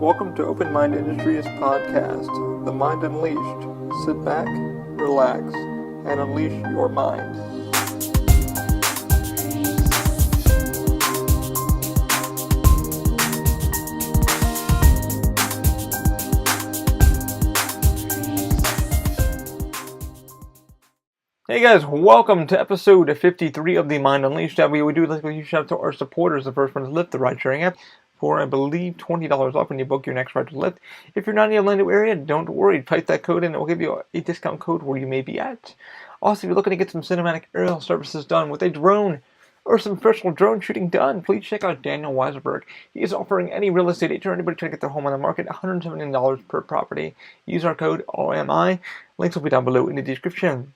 Welcome to Open Mind Industries podcast, The Mind Unleashed. Sit back, relax, and unleash your mind. Hey guys, welcome to episode 53 of The Mind Unleashed. We do like a huge shout out to our supporters. The first one is Lyft, the ride-sharing app, for I believe $20 off when you book your next ride to Lyft. If you're not in the Orlando area, don't worry. Type that code in, it will give you a discount code where you may be at. Also, if you're looking to get some cinematic aerial services done with a drone or some professional drone shooting done, please check out Daniel Weiselberg. He is offering any real estate agent or anybody trying to get their home on the market $170 per property. Use our code OMI. Links will be down below in the description.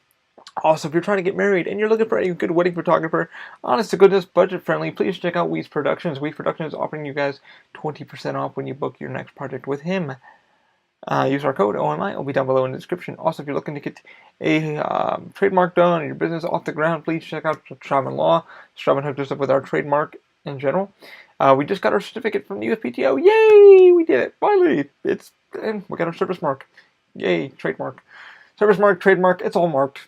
Also, if you're trying to get married and you're looking for a good wedding photographer, honest to goodness, budget friendly, please check out Weeds Productions. Weeds Productions is offering you guys 20% off when you book your next project with him. Use our code OMI. It will be down below in the description. Also, if you're looking to get a trademark done or your business off the ground, please check out Strauman Law. Strauman hooked us up with our trademark in general. We just got our certificate from the USPTO. Yay! We did it. Finally. And we got our service mark. Yay, trademark. Service mark, trademark, it's all marked.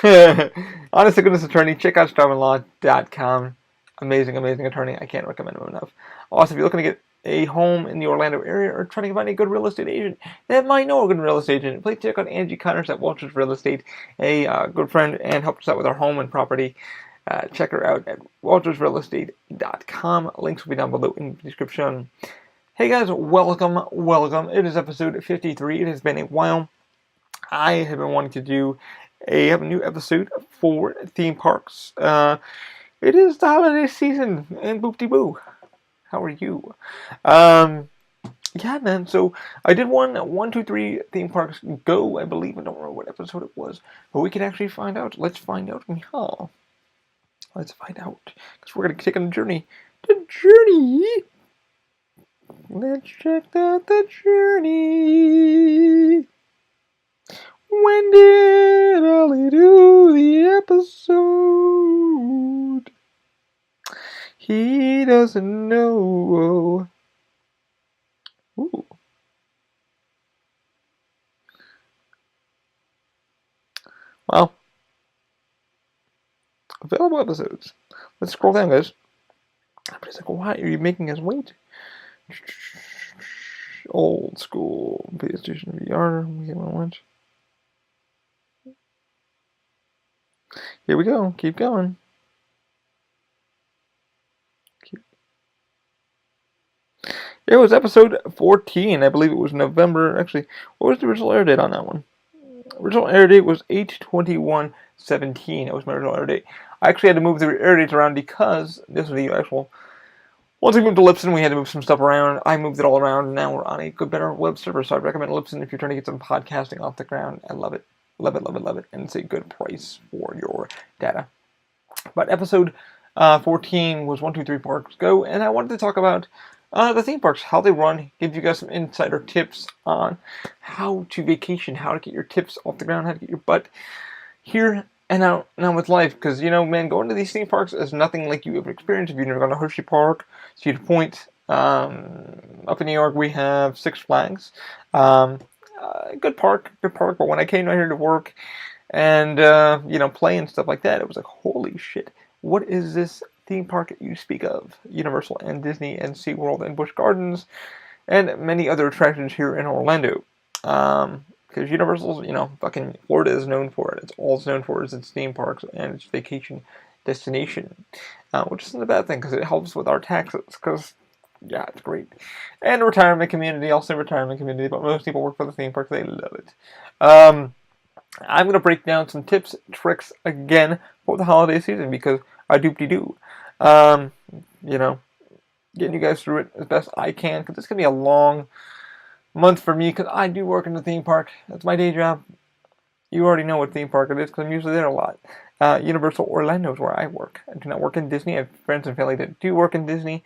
Honest to goodness attorney, check out StraumanLaw.com. Amazing attorney. I can't recommend him enough. Also, if you're looking to get a home in the Orlando area or trying to find a good real estate agent that might know a good real estate agent, please check out Angie Connors at Walters Real Estate, a good friend and helped us out with our home and property. Check her out at waltersrealestate.com. Links will be down below in the description. Hey guys, welcome. It is episode 53. It has been a while. I have been wanting to do a new episode for theme parks. It is the holiday season, and boop-de-boo. How are you? Yeah, man, so I did 1, 2, 3 theme parks go, I believe. I don't remember what episode it was, but we can actually find out. Let's find out. Let's find out, because we're going to take on a journey. The journey! Let's check out the journey. When did Ollie do the episode? He doesn't know. Ooh. Well, available episodes. Let's scroll down, guys. Everybody's like, why are you making us wait? Old school PlayStation VR. We get one watch. Here we go. Keep going. It was episode 14. I believe it was November. Actually, what was the original air date on that one? Original air date was 8/21/17. That was my original air date. I actually had to move the air dates around because this was the actual. Once we moved to Libsyn, we had to move some stuff around. I moved it all around, and now we're on a good, better web server. So I'd recommend Libsyn if you're trying to get some podcasting off the ground. I love it. Love it, and it's a good price for your data. But episode 14 was 1, 2, 3 parks go, and I wanted to talk about the theme parks, how they run, give you guys some insider tips on how to vacation, how to get your tips off the ground, how to get your butt here and out now with life. Because, you know, man, going to these theme parks is nothing like you ever experienced. If you've never gone to Hershey Park, Cedar Point, up in New York, we have Six Flags. Good park, but when I came down here to work and, play and stuff like that, it was like, holy shit, what is this theme park that you speak of? Universal and Disney and SeaWorld and Busch Gardens and many other attractions here in Orlando. Because Universal's, fucking Florida is known for it. It's all it's known for is its theme parks and its vacation destination, which isn't a bad thing because it helps with our taxes, because yeah, it's great. And retirement community, also retirement community, but most people work for the theme park, they love it. I'm going to break down some tips, tricks, again, for the holiday season, because I doop-de-doo. Getting you guys through it as best I can, because it's going to be a long month for me, because I do work in the theme park. That's my day job. You already know what theme park it is, because I'm usually there a lot. Universal Orlando is where I work. I do not work in Disney. I have friends and family that do work in Disney.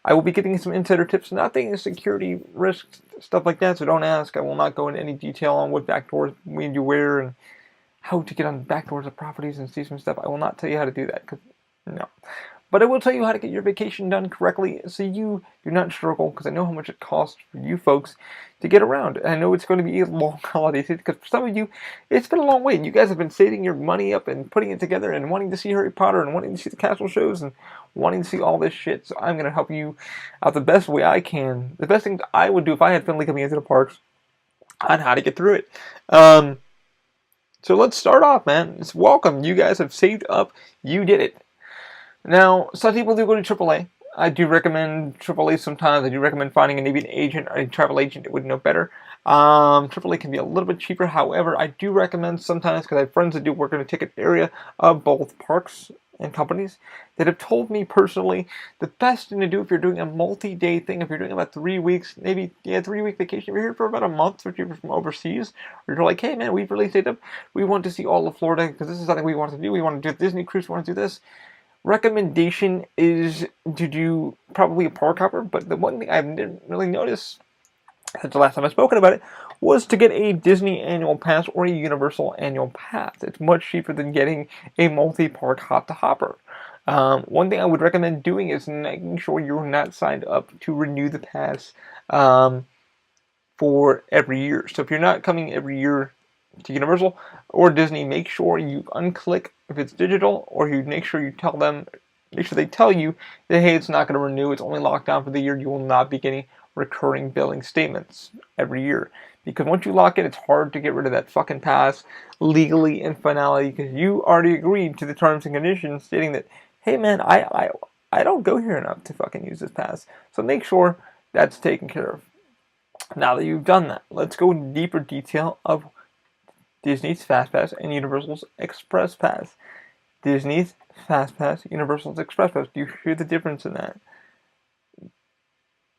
I will be getting some insider tips, nothing security risks, stuff like that, so don't ask. I will not go into any detail on what back doors we do where and how to get on the back doors of properties and see some stuff. I will not tell you how to do that, because no. But I will tell you how to get your vacation done correctly so you do not struggle, because I know how much it costs for you folks to get around. And I know it's going to be a long holiday season, because for some of you, it's been a long wait. You guys have been saving your money up and putting it together and wanting to see Harry Potter and wanting to see the castle shows and wanting to see all this shit. So I'm going to help you out the best way I can. The best thing I would do if I had family coming into the parks on how to get through it. So let's start off, man. It's welcome. You guys have saved up. You did it. Now, some people do go to AAA. I do recommend AAA sometimes. I do recommend finding maybe an agent or a travel agent that would know better. AAA can be a little bit cheaper. However, I do recommend sometimes, because I have friends that do work in the ticket area of both parks and companies, that have told me personally the best thing to do if you're doing a multi-day thing, if you're doing about 3 weeks, maybe 3-week vacation, if you're here for about a month, if you're from overseas, or you're like, hey man, we've really saved up, we want to see all of Florida because this is something we want to do. We want to do a Disney cruise, we want to do this. Recommendation is to do probably a park hopper, but the one thing I didn't really notice since the last time I've spoken about it was to get a Disney annual pass or a Universal annual pass. It's much cheaper than getting a multi-park hop-to-hopper. One thing I would recommend doing is making sure you're not signed up to renew the pass for every year. So if you're not coming every year to Universal or Disney, make sure you unclick if it's digital, or you make sure they tell you that, hey, it's not going to renew, it's only locked down for the year. You will not be getting recurring billing statements every year. Because once you lock it, it's hard to get rid of that fucking pass legally in finality, because you already agreed to the terms and conditions stating that, hey man, I don't go here enough to fucking use this pass. So make sure that's taken care of. Now that you've done that, let's go in deeper detail of Disney's Fast Pass and Universal's Express Pass. Disney's Fast Pass, Universal's Express Pass. Do you hear the difference in that?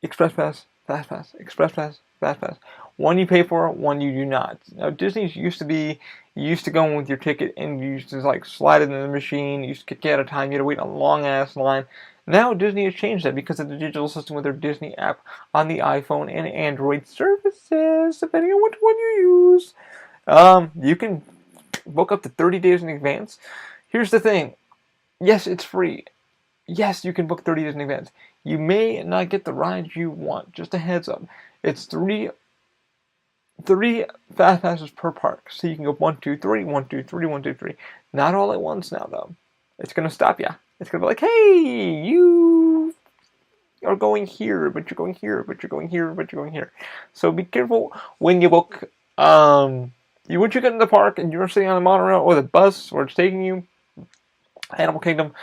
Express Pass, Fast Pass, Express Pass, Fast Pass. One you pay for, one you do not. Now Disney's used to go in with your ticket and you used to like slide it in the machine. You used to get out of time. You had to wait in a long ass line. Now Disney has changed that because of the digital system with their Disney app on the iPhone and Android services, depending on which one you use. You can book up to 30 days in advance. Here's the thing. Yes, it's free. Yes, you can book 30 days in advance. You may not get the rides you want. Just a heads up. It's three fast passes per park. So you can go 1, 2, 3, 1, 2, 3, 1, 2, 3. Not all at once now, though. It's going to stop you. It's going to be like, hey, you are going here, but you're going here, but you're going here, but you're going here. So be careful when you book. Once you get in the park and you're sitting on the monorail or the bus where it's taking you, Animal Kingdom,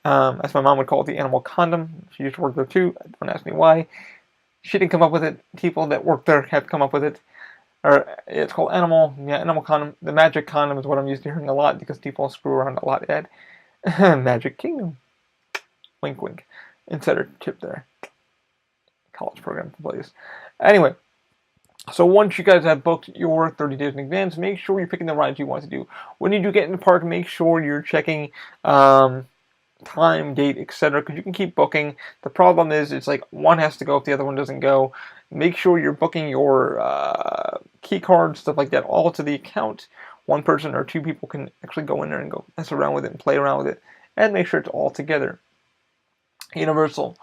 as my mom would call it, the animal condom. She used to work there too. Don't ask me why. She didn't come up with it. People that work there have come up with it. Or it's called animal condom. The magic condom is what I'm used to hearing a lot because people screw around a lot at Magic Kingdom. Wink, wink. Insider tip there. College program, please. Anyway. So once you guys have booked your 30 days in advance, make sure you're picking the rides you want to do. When you do get in the park, make sure you're checking time, date, etc. Because you can keep booking. The problem is, it's like one has to go if the other one doesn't go. Make sure you're booking your key cards, stuff like that, all to the account. One person or two people can actually go in there and go mess around with it and play around with it. And make sure it's all together. Universal.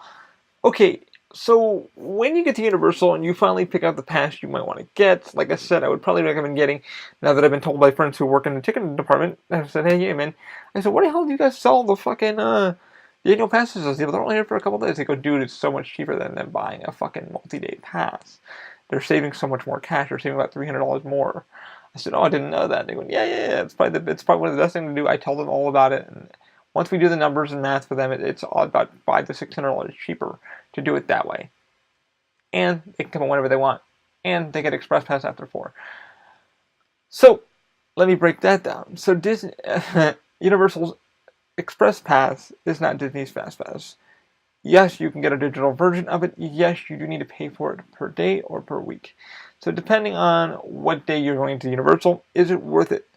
Okay. So, when you get to Universal and you finally pick out the pass you might want to get, like I said, I would probably recommend getting, now that I've been told by friends who work in the ticket department, I've said, hey, yeah, man, I said, what the hell do you guys sell the fucking, the annual passes as? They're only here for a couple days. They go, dude, it's so much cheaper than them buying a fucking multi-day pass. They're saving so much more cash. They're saving about $300 more. I said, oh, I didn't know that. They go, yeah, it's probably one of the best things to do. I tell them all about it, and once we do the numbers and math for them, it's all about $500 to $600 cheaper to do it that way. And they can come in whenever they want. And they get Express Pass after 4. So, let me break that down. So, Universal's Express Pass is not Disney's Fast Pass. Yes, you can get a digital version of it. Yes, you do need to pay for it per day or per week. So, depending on what day you're going to Universal, is it worth it?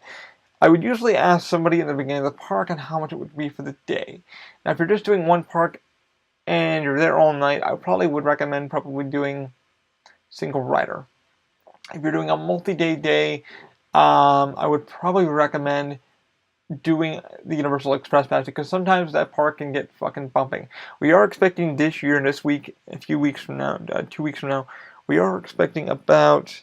I would usually ask somebody in the beginning of the park on how much it would be for the day. Now, if you're just doing one park and you're there all night, I probably would recommend doing single rider. If you're doing a multi-day day, I would probably recommend doing the Universal Express Pass because sometimes that park can get fucking bumping. We are expecting this year and this week, a few weeks from now, 2 weeks from now, we are expecting about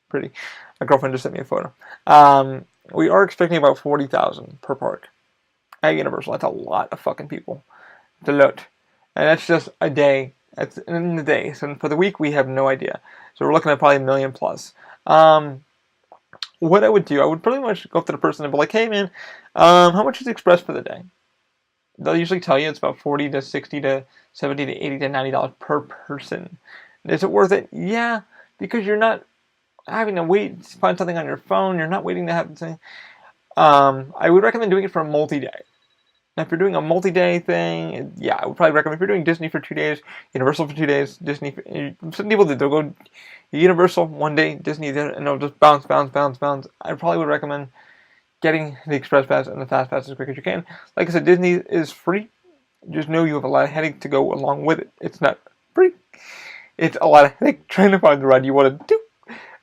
pretty. My girlfriend just sent me a photo. We are expecting about 40,000 per park at Universal. That's a lot of fucking people to load, and that's just a day. That's in the day. So for the week, we have no idea. So we're looking at probably a million plus. What I would do, I would pretty much go up to the person and be like, "Hey, man, how much is Express for the day?" They'll usually tell you it's about 40 to 60 to 70 to 80 to $90 per person. Is it worth it? Yeah, because you're not having to wait to find something on your phone. You're not waiting to have something. I would recommend doing it for a multi-day. Now, if you're doing a multi-day thing, yeah, I would probably recommend if you're doing Disney for 2 days, Universal for 2 days, Disney. Some people they'll go Universal one day, Disney, and they'll just bounce. I probably would recommend getting the Express Pass and the Fast Pass as quick as you can. Like I said, Disney is free. Just know you have a lot of headache to go along with it. It's not free. It's a lot of headache trying to find the ride you want to do.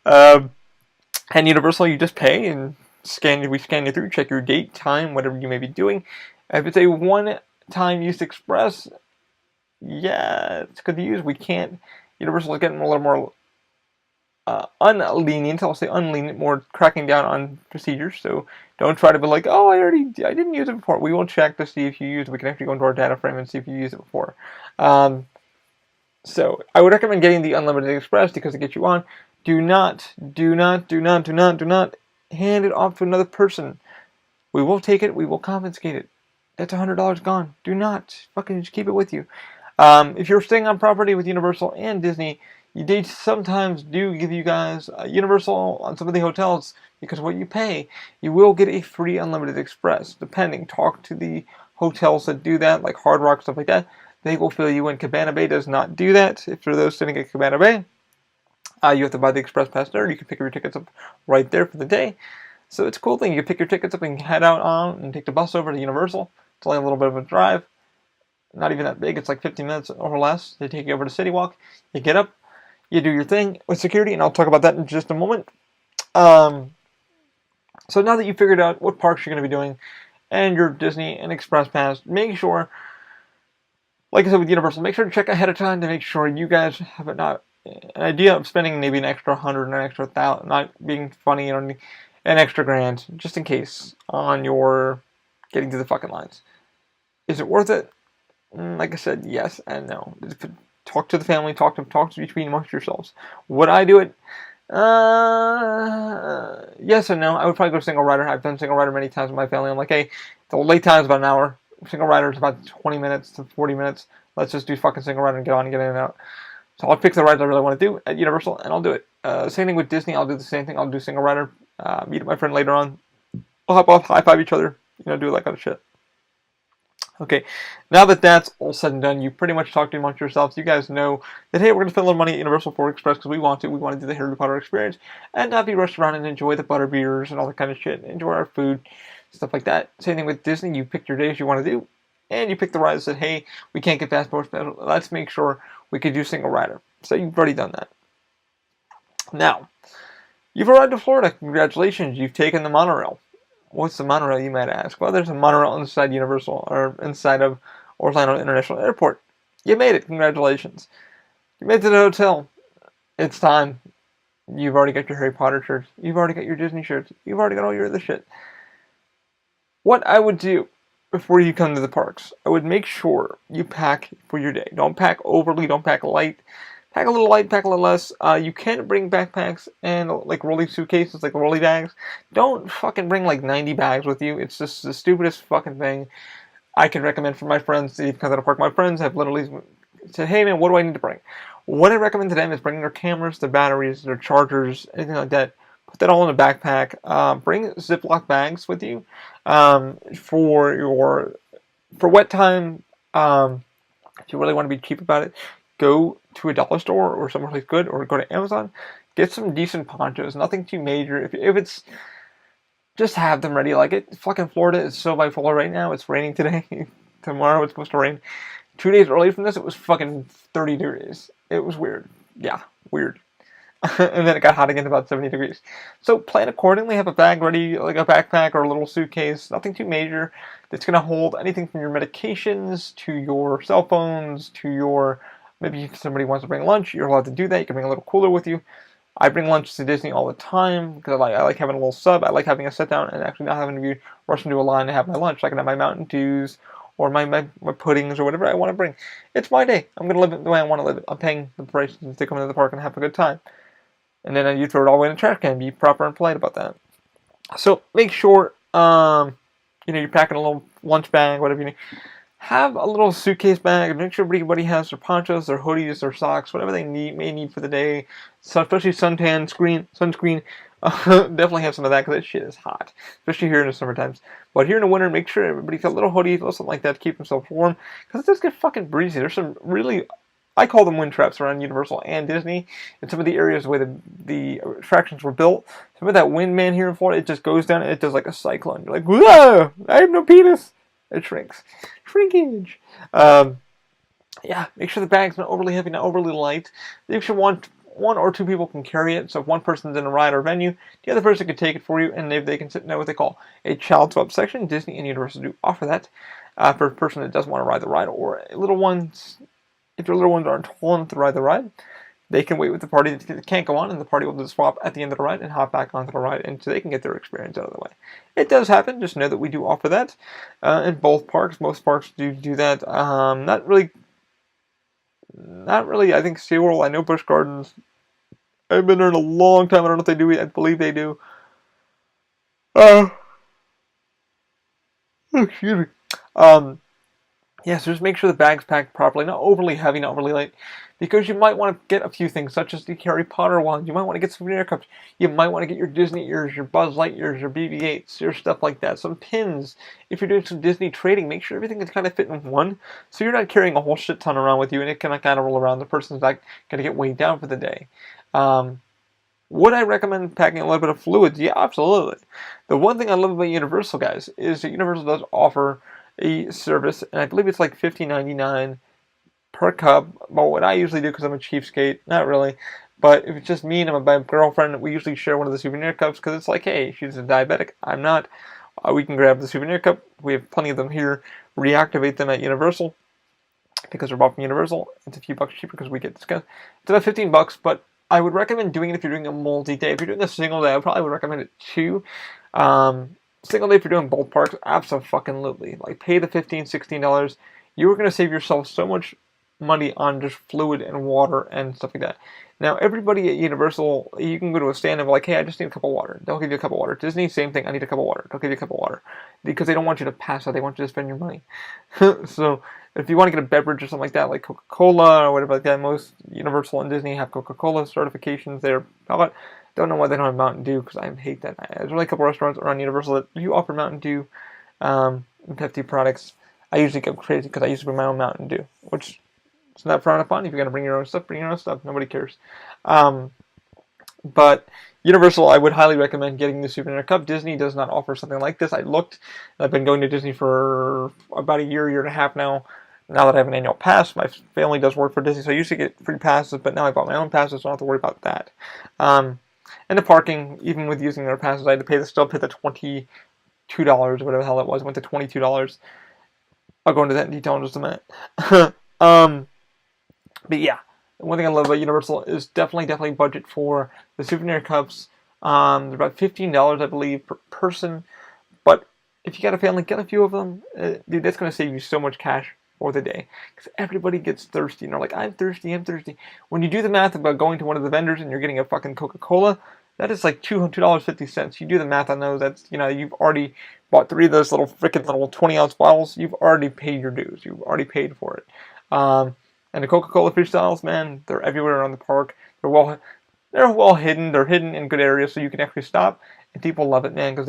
And Universal, you just pay and we scan you through, check your date, time, whatever you may be doing. If it's a one-time use Express, yeah, it's good to use. We can't. Universal is getting a little more unlenient. I'll say unlenient, more cracking down on procedures. So don't try to be like, oh, I didn't use it before. We will check to see if you used it. We can actually go into our data frame and see if you used it before. So I would recommend getting the Unlimited Express because it gets you on. Do not hand it off to another person. We will take it. We will confiscate it. That's $100 gone. Do not fucking just keep it with you. If you're staying on property with Universal and Disney, they sometimes do give you guys Universal on some of the hotels because what you pay, you will get a free Unlimited Express. Depending, talk to the hotels that do that, like Hard Rock, stuff like that. They will fill you in. Cabana Bay does not do that. If for those sitting at Cabana Bay, you have to buy the Express Pass there. You can pick your tickets up right there for the day. So it's a cool thing. You can pick your tickets up and head out on and take the bus over to Universal. It's only a little bit of a drive. Not even that big. It's like 15 minutes or less. They take you over to City Walk. You get up. You do your thing with security, and I'll talk about that in just a moment. So now that you've figured out what parks you're going to be doing and your Disney and Express Pass, make sure, like I said with Universal, make sure to check ahead of time to make sure you guys have an idea of spending maybe an extra 100, an extra 1,000, not being funny, an extra grand, just in case, on your getting to the fucking lines. Is it worth it? Like I said, yes and no. Talk to the family, talk between amongst yourselves. Would I do it? Yes and no. I would probably go single rider. I've done single rider many times with my family. I'm like, hey, the late time is about an hour. Single rider is about 20 minutes to 40 minutes. Let's just do fucking single rider and get on and get in and out. So I'll pick the rides I really want to do at Universal, and I'll do it. Same thing with Disney. I'll do the same thing. I'll do single rider. Meet my friend later on. We'll hop off, high five each other. Do that kind of shit. Okay, now that that's all said and done, you pretty much talked amongst yourselves. You guys know that, hey, we're going to spend a little money at Universal for Express because we want to. We want to do the Harry Potter experience and not be rushed around and enjoy the butter beers and all that kind of shit. Enjoy our food, stuff like that. Same thing with Disney. You pick your days you want to do, and you pick the rides that, hey, we can't get passports, but let's make sure we could do single rider. So you've already done that. Now, you've arrived to Florida. Congratulations. You've taken the monorail. What's the monorail, you might ask? Well, there's a monorail inside Universal, or inside of Orlando International Airport. You made it. Congratulations. You made it to the hotel. It's time. You've already got your Harry Potter shirts. You've already got your Disney shirts. You've already got all your other shit. What I would do before you come to the parks, I would make sure you pack for your day. Don't pack overly. Don't pack light. Pack a little light, pack a little less. You can bring backpacks and like rolling suitcases, like rolly bags. Don't fucking bring like 90 bags with you. It's just the stupidest fucking thing I can recommend for my friends. If you come to the park, my friends have literally said, hey man, what do I need to bring? What I recommend to them is bringing their cameras, their batteries, their chargers, anything like that. Put that all in a backpack. Bring Ziploc bags with you for wet time. If you really want to be cheap about it, go to a dollar store or somewhere like good, or go to Amazon. Get some decent ponchos. Nothing too major. If it's, just have them ready. Like fucking Florida is so bipolar right now. It's raining today. Tomorrow it's supposed to rain. 2 days early from this, it was fucking 30 degrees. It was weird. Yeah, weird. and then it got hot again, about 70 degrees. So plan accordingly. Have a bag ready, like a backpack or a little suitcase, nothing too major, that's going to hold anything from your medications to your cell phones to your, maybe if somebody wants to bring lunch, you're allowed to do that. You can bring a little cooler with you. I bring lunch to Disney all the time because I like having a little sub. I like having a sit down and actually not having to be rushed into a line to have my lunch. I can have my Mountain Dews or my puddings or whatever I want to bring. It's my day. I'm going to live it the way I want to live it. I'm paying the price to come into the park and have a good time. And then you throw it all away in the trash can. Be proper and polite about that. So make sure you're packing a little lunch bag, whatever you need. Have a little suitcase bag. Make sure everybody has their ponchos, their hoodies, their socks, whatever they may need for the day. So especially sunscreen. Definitely have some of that because that shit is hot, especially here in the summer times. But here in the winter, make sure everybody's got a little hoodie, or something like that to keep themselves warm because it does get fucking breezy. There's some really, I call them wind traps around Universal and Disney. In some of the areas where the attractions were built, some of that wind, man, here in Florida, it just goes down and it does like a cyclone. You're like, whoa, I have no penis. It shrinks. Shrinkage. Yeah, make sure the bag's not overly heavy, not overly light. Make sure one or two people can carry it. So if one person's in a ride or venue, the other person can take it for you, and they can sit in what they call a child swap section. Disney and Universal do offer that for a person that doesn't want to ride the ride, or little ones. If your little ones aren't tall enough to ride the ride, they can wait with the party that can't go on, and the party will just swap at the end of the ride and hop back onto the ride, and so they can get their experience out of the way. It does happen. Just know that we do offer that in both parks. Most parks do that. Not really. I think SeaWorld. I know Busch Gardens. I've been there in a long time. I don't know if they do it. I believe they do. Excuse me. Yeah, so just make sure the bag's packed properly, not overly heavy, not overly light, because you might want to get a few things, such as the Harry Potter ones. You might want to get souvenir cups. You might want to get your Disney ears, your Buzz Lightyears, your BB-8s, your stuff like that. Some pins. If you're doing some Disney trading, make sure everything is kind of fit in one, so you're not carrying a whole shit ton around with you, and it can kind of roll around. The person's not going to get weighed down for the day. Would I recommend packing a little bit of fluids? Yeah, absolutely. The one thing I love about Universal, guys, is that Universal does offer a service, and I believe it's like $15.99 per cup. But what I usually do, because I'm a cheapskate, not really, but if it's just me and my girlfriend, we usually share one of the souvenir cups, because it's like, hey, she's a diabetic, I'm not. We can grab the souvenir cup. We have plenty of them here. Reactivate them at Universal, because they're bought from Universal. It's a few bucks cheaper because we get discounts. It's about $15, but I would recommend doing it if you're doing a multi-day. If you're doing a single day, I probably would recommend it too. Single day if you're doing both parks, absolutely. Like, pay the $15, $16. You're going to save yourself so much money on just fluid and water and stuff like that. Now, everybody at Universal, you can go to a stand and be like, hey, I just need a cup of water. They'll give you a cup of water. Disney, same thing. I need a cup of water. They'll give you a cup of water. Because they don't want you to pass out. They want you to spend your money. So, if you want to get a beverage or something like that, like Coca-Cola or whatever like that, most Universal and Disney have Coca-Cola certifications. Don't know why they don't have Mountain Dew, because I hate that. There's only a couple restaurants around Universal that do offer Mountain Dew and Pepsi products. I usually get crazy because I used to bring my own Mountain Dew, which is not frowned upon. If you're going to bring your own stuff, bring your own stuff. Nobody cares. But Universal, I would highly recommend getting the souvenir cup. Disney does not offer something like this. I looked. I've been going to Disney for about a year and a half now. Now that I have an annual pass, my family does work for Disney, so I used to get free passes, but now I bought my own passes, so I don't have to worry about that. And the parking, even with using their passes, I had to still pay the $22, whatever the hell it was. It went to $22. I'll go into that in detail in just a minute. But yeah, one thing I love about Universal is definitely budget for the souvenir cups. They're about $15, I believe, per person. But if you got a family, get a few of them. Dude, that's going to save you so much cash for the day. Because everybody gets thirsty. And they're like, I'm thirsty. When you do the math about going to one of the vendors and you're getting a fucking Coca-Cola, that is like $2.50. You do the math on those. That's, you've already bought 3 of those little 20-ounce bottles. You've already paid your dues. You've already paid for it. And the Coca-Cola freestyles, man, they're everywhere around the park. They're well hidden. They're hidden in good areas, so you can actually stop. And people love it, man, because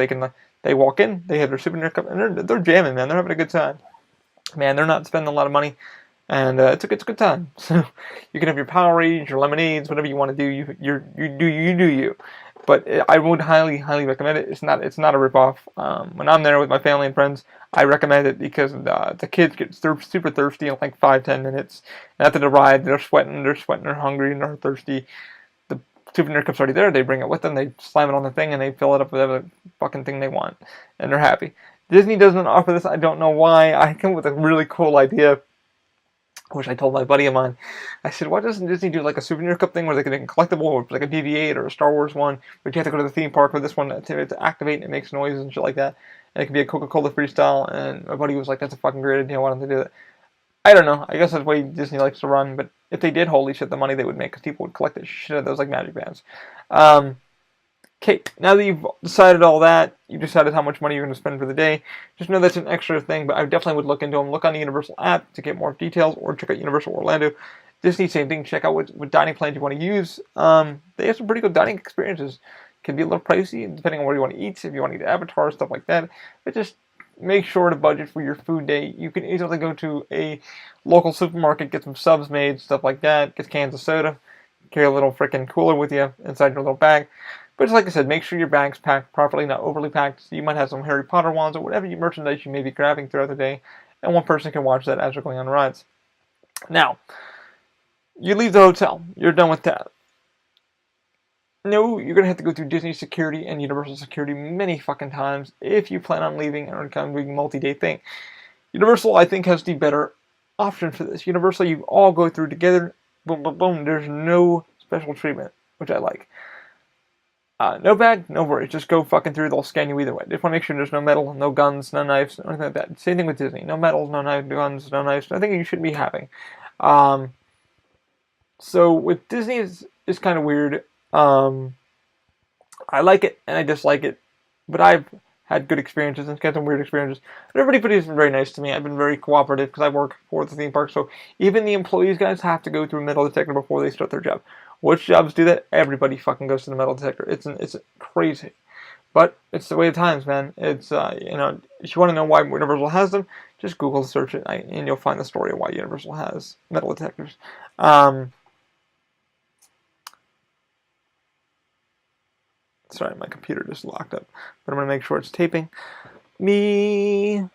they walk in, they have their souvenir cup, and they're jamming, man. They're having a good time. Man, they're not spending a lot of money, and it's a good time. So you can have your Powerades, your lemonades, whatever you want to do. You do you. But I would highly recommend it. It's not a ripoff. When I'm there with my family and friends, I recommend it because the kids get super thirsty in like 5-10 minutes. And after the ride, they're sweating, they're hungry, and they're thirsty. souvenir cup's already there. They bring it with them. They slam it on the thing and they fill it up with whatever fucking thing they want, and they're happy. Disney doesn't offer this. I don't know why. I come up with a really cool idea, which I told my buddy of mine. I said, why doesn't Disney do like a souvenir cup thing where they can make a collectible, or like a BB-8 or a Star Wars one, but you have to go to the theme park with this one to activate and it makes noise and shit like that. And it can be a Coca-Cola freestyle. And my buddy was like, that's a fucking great idea. Why don't they do that? I don't know. I guess that's the way Disney likes to run. But if they did, holy shit, the money they would make, because people would collect the shit out of those like magic bands. Okay, now that you've decided all that, you decided how much money you're going to spend for the day, just know that's an extra thing, but I definitely would look into them. Look on the Universal app to get more details, or check out Universal Orlando. Disney, same thing. Check out what dining plans you want to use. They have some pretty good dining experiences. Can be a little pricey, depending on what you want to eat, if you want to eat Avatar, stuff like that. But just make sure to budget for your food day. You can easily go to a local supermarket, get some subs made, stuff like that, get cans of soda, carry a little freaking cooler with you inside your little bag. But just like I said, make sure your bag's packed properly, not overly packed. So you might have some Harry Potter wands or whatever merchandise you may be grabbing throughout the day, and one person can watch that as you're going on rides. Now, you leave the hotel. You're done with that. No, you're going to have to go through Disney security and Universal security many fucking times if you plan on leaving or kind of doing a multi-day thing. Universal, I think, has the better option for this. Universal, you all go through together. Boom, boom, boom. There's no special treatment, which I like. No bag, no worries. Just go fucking through. They'll scan you either way. Just want to make sure there's no metal, no guns, no knives, anything like that. Same thing with Disney. No metals, no knives, no guns, no knives. Nothing you shouldn't be having. So with Disney, it's kind of weird. I like it and I dislike it, but I've had good experiences and had some weird experiences. But everybody's been very nice to me. I've been very cooperative because I work for the theme park. So even the employees, guys, have to go through a metal detector before they start their job. Which jobs do that? Everybody fucking goes to the metal detector. It's crazy, but it's the way of times, man. It's if you want to know why Universal has them, just Google search it, and you'll find the story of why Universal has metal detectors. Sorry, my computer just locked up, but I'm gonna make sure it's taping me.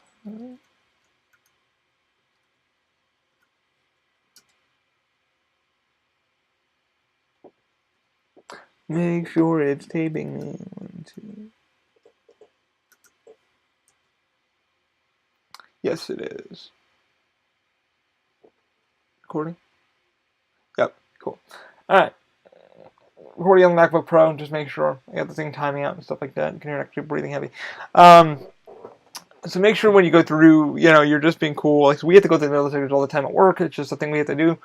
Make sure it's taping me. 1, 2. Yes, it is. Recording? Yep, cool. Alright. Recording on the MacBook Pro, just make sure I got the thing timing out and stuff like that. You can hear it actually breathing heavy. So make sure when you go through, you're just being cool. Like, so we have to go through the metal detectors all the time at work. It's just a thing we have to do.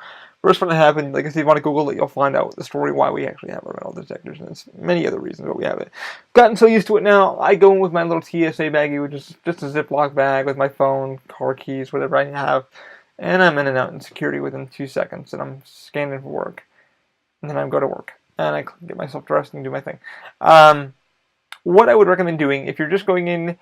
First when it happened, like if you want to Google it, you'll find out the story why we actually have our metal detectors, and it's many other reasons why we have it. Gotten so used to it now, I go in with my little TSA baggie, which is just a Ziploc bag with my phone, car keys, whatever I have, and I'm in and out in security within 2 seconds, and I'm scanning for work, and then I go to work, and I get myself dressed and do my thing. What I would recommend doing if you're just going in.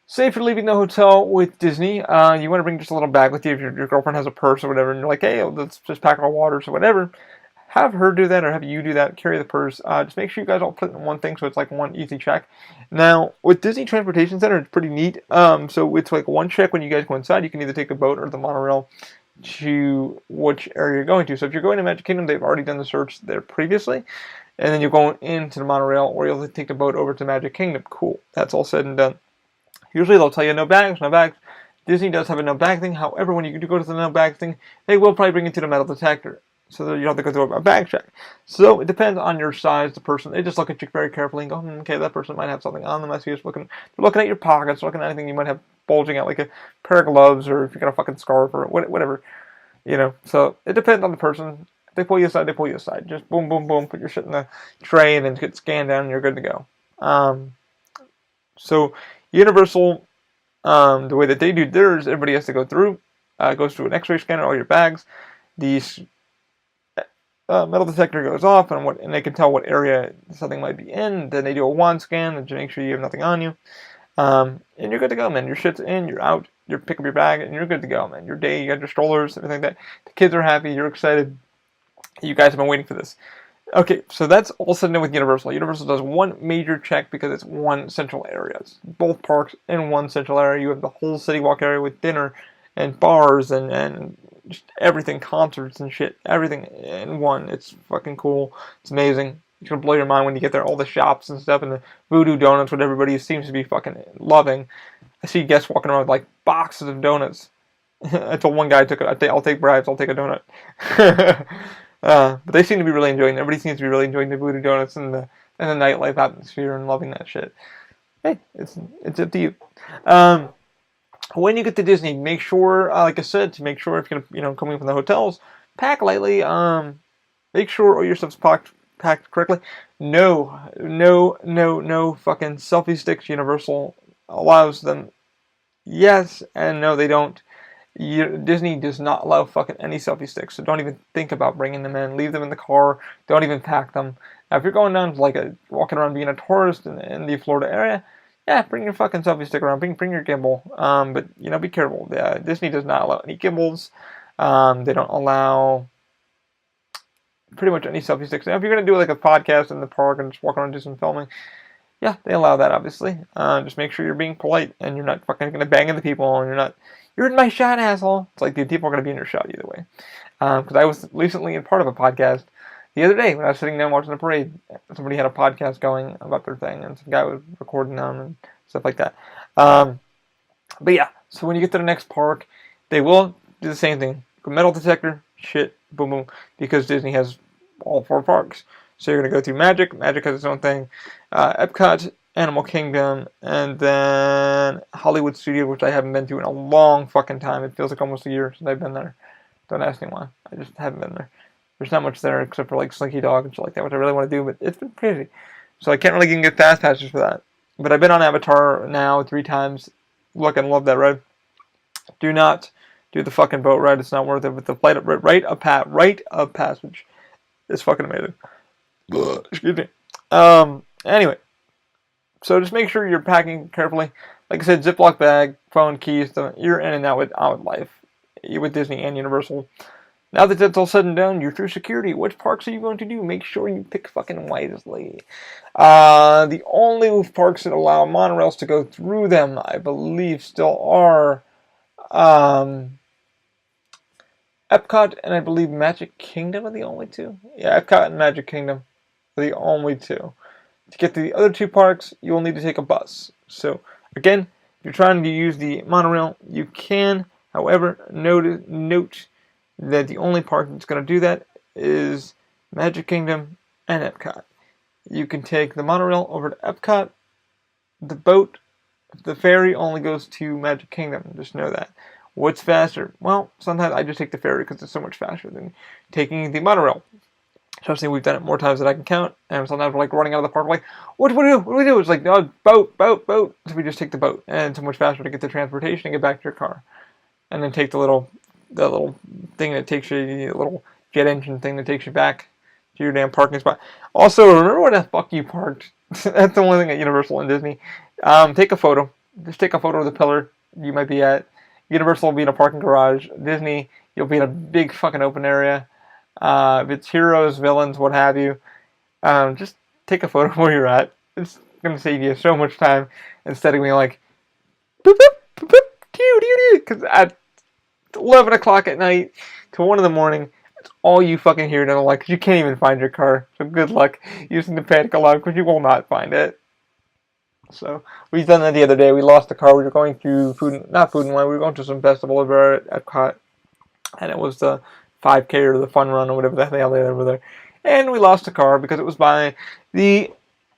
Say if you're leaving the hotel with Disney, you want to bring just a little bag with you if your girlfriend has a purse or whatever, and you're like, hey, let's just pack our waters or whatever. Have her do that or have you do that, carry the purse. Just make sure you guys all put it in one thing so it's like one easy check. Now, with Disney Transportation Center, it's pretty neat. So it's like one check when you guys go inside. You can either take the boat or the monorail to which area you're going to. So if you're going to Magic Kingdom, they've already done the search there previously. And then you're going into the monorail or you'll take the boat over to Magic Kingdom. Cool. That's all said and done. Usually they'll tell you no bags, no bags. Disney does have a no bag thing. However, when you do go to the no bag thing, they will probably bring you to the metal detector. So that you don't have to go through a bag check. So it depends on your size, the person. They just look at you very carefully and go, okay, that person might have something on them. I see us looking. They're looking at your pockets, looking at anything you might have bulging out, like a pair of gloves or if you got a fucking scarf or whatever. So it depends on the person. If they pull you aside, they pull you aside. Just boom, boom, boom, put your shit in the tray and then get scanned down and you're good to go. So Universal, the way that they do theirs, everybody has to go through. Goes through an X-ray scanner, all your bags. The metal detector goes off, and they can tell what area something might be in. Then they do a wand scan to make sure you have nothing on you. And you're good to go, man. Your shit's in, you're out. You pick up your bag, and you're good to go, man. Your day, you got your strollers, everything like that. The kids are happy. You're excited. You guys have been waiting for this. Okay, so that's all said and done with Universal. Universal does one major check because it's one central area. It's both parks in one central area. You have the whole City Walk area with dinner and bars and just everything, concerts and shit, everything in one. It's fucking cool. It's amazing. It's gonna blow your mind when you get there. All the shops and stuff, and the voodoo donuts, what everybody seems to be fucking loving. I see guests walking around with like boxes of donuts. I told one guy I'll take bribes. I'll take a donut. But they seem to be really enjoying it. Everybody seems to be really enjoying the voodoo donuts and the nightlife atmosphere and loving that shit. Hey, it's up to you. When you get to Disney, make sure, like I said, to make sure if you're gonna coming from the hotels, pack lightly. Make sure all your stuff's packed correctly. No fucking selfie sticks. Universal allows them. Yes and no, they don't. Disney does not allow fucking any selfie sticks, so don't even think about bringing them in. Leave them in the car. Don't even pack them. Now, if you're going down to walking around being a tourist in the Florida area, yeah, bring your fucking selfie stick around. Bring your gimbal. But be careful. Disney does not allow any gimbals. They don't allow pretty much any selfie sticks. Now, if you're gonna do like a podcast in the park and just walk around and do some filming, yeah, they allow that obviously. Just make sure you're being polite and you're not fucking gonna bang into people and you're in my shot, asshole. It's like, dude, people are gonna be in your shot either way. Because I was recently in part of a podcast the other day when I was sitting down watching the parade. Somebody had a podcast going about their thing, and some guy was recording them and stuff like that. But yeah, so when you get to the next park, they will do the same thing. Metal detector, shit, boom, boom, because Disney has all 4 parks. So you're going to go through Magic. Magic has its own thing. Epcot, Animal Kingdom, and then Hollywood Studios, which I haven't been to in a long fucking time. It feels like almost a year since I've been there. Don't ask me why. I just haven't been there. There's not much there except for like Slinky Dog and shit like that, which I really want to do, but it's been crazy. So I can't really get fast passes for that. But I've been on Avatar now 3 times. Look, I love that ride. Do not do the fucking boat ride. It's not worth it. But the rite of passage is fucking amazing. Excuse me. Anyway, so just make sure you're packing carefully. Like I said, Ziploc bag, phone, keys. You're in and out with life with Disney and Universal. Now that that's all said and done, you're through security. Which parks are you going to do? Make sure you pick fucking wisely. The only parks that allow monorails to go through them, I believe, still are Epcot and I believe Magic Kingdom are the only 2. Yeah, Epcot and Magic Kingdom are the only 2. To get to the other 2 parks, you will need to take a bus. So, again, if you're trying to use the monorail, you can. However, note that the only park that's going to do that is Magic Kingdom and Epcot. You can take the monorail over to Epcot. The ferry only goes to Magic Kingdom. Just know that. What's faster? Well, sometimes I just take the ferry because it's so much faster than taking the monorail. Trust me, we've done it more times than I can count. And sometimes we're like running out of the park, like, what do we do? What do we do? It's like, no, boat. So we just take the boat. And it's so much faster to get the transportation and get back to your car. And then take the little thing that takes you, the little jet engine thing that takes you back to your damn parking spot. Also, remember where the fuck you parked? That's the only thing at Universal and Disney. Take a photo. Just take a photo of the pillar you might be at. Universal will be in a parking garage. Disney, you'll be in a big fucking open area. If it's heroes, villains, what have you, just take a photo of where you're at. It's going to save you so much time instead of being like, boop, boop, boop, boop, because at 11 o'clock at night to 1 in the morning, it's all you fucking hear down the line because you can't even find your car. So good luck using the panic alarm because you will not find it. So we've done that the other day. We lost the car. We were going through not food and wine. We were going to some festival over at Epcot, and it was the 5K or the fun run or whatever the hell they had over there. And we lost the car because it was by the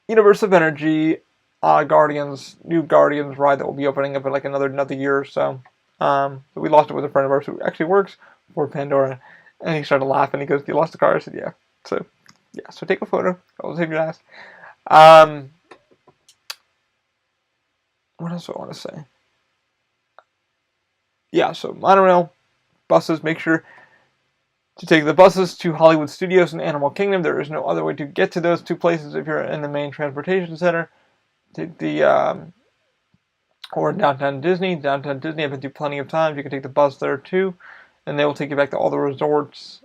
Universe of Energy new Guardians ride that will be opening up in like another year or so. So we lost it with a friend of ours who actually works for Pandora, and he started laughing. He goes, "You lost the car?" I said, "Yeah." So take a photo. I'll save your ass. What else do I want to say? Yeah, so monorail, buses, make sure to take the buses to Hollywood Studios and Animal Kingdom. There is no other way to get to those 2 places if you're in the main transportation center. Take the, or Downtown Disney. Downtown Disney, I've been through plenty of times. You can take the bus there too, and they will take you back to all the resorts,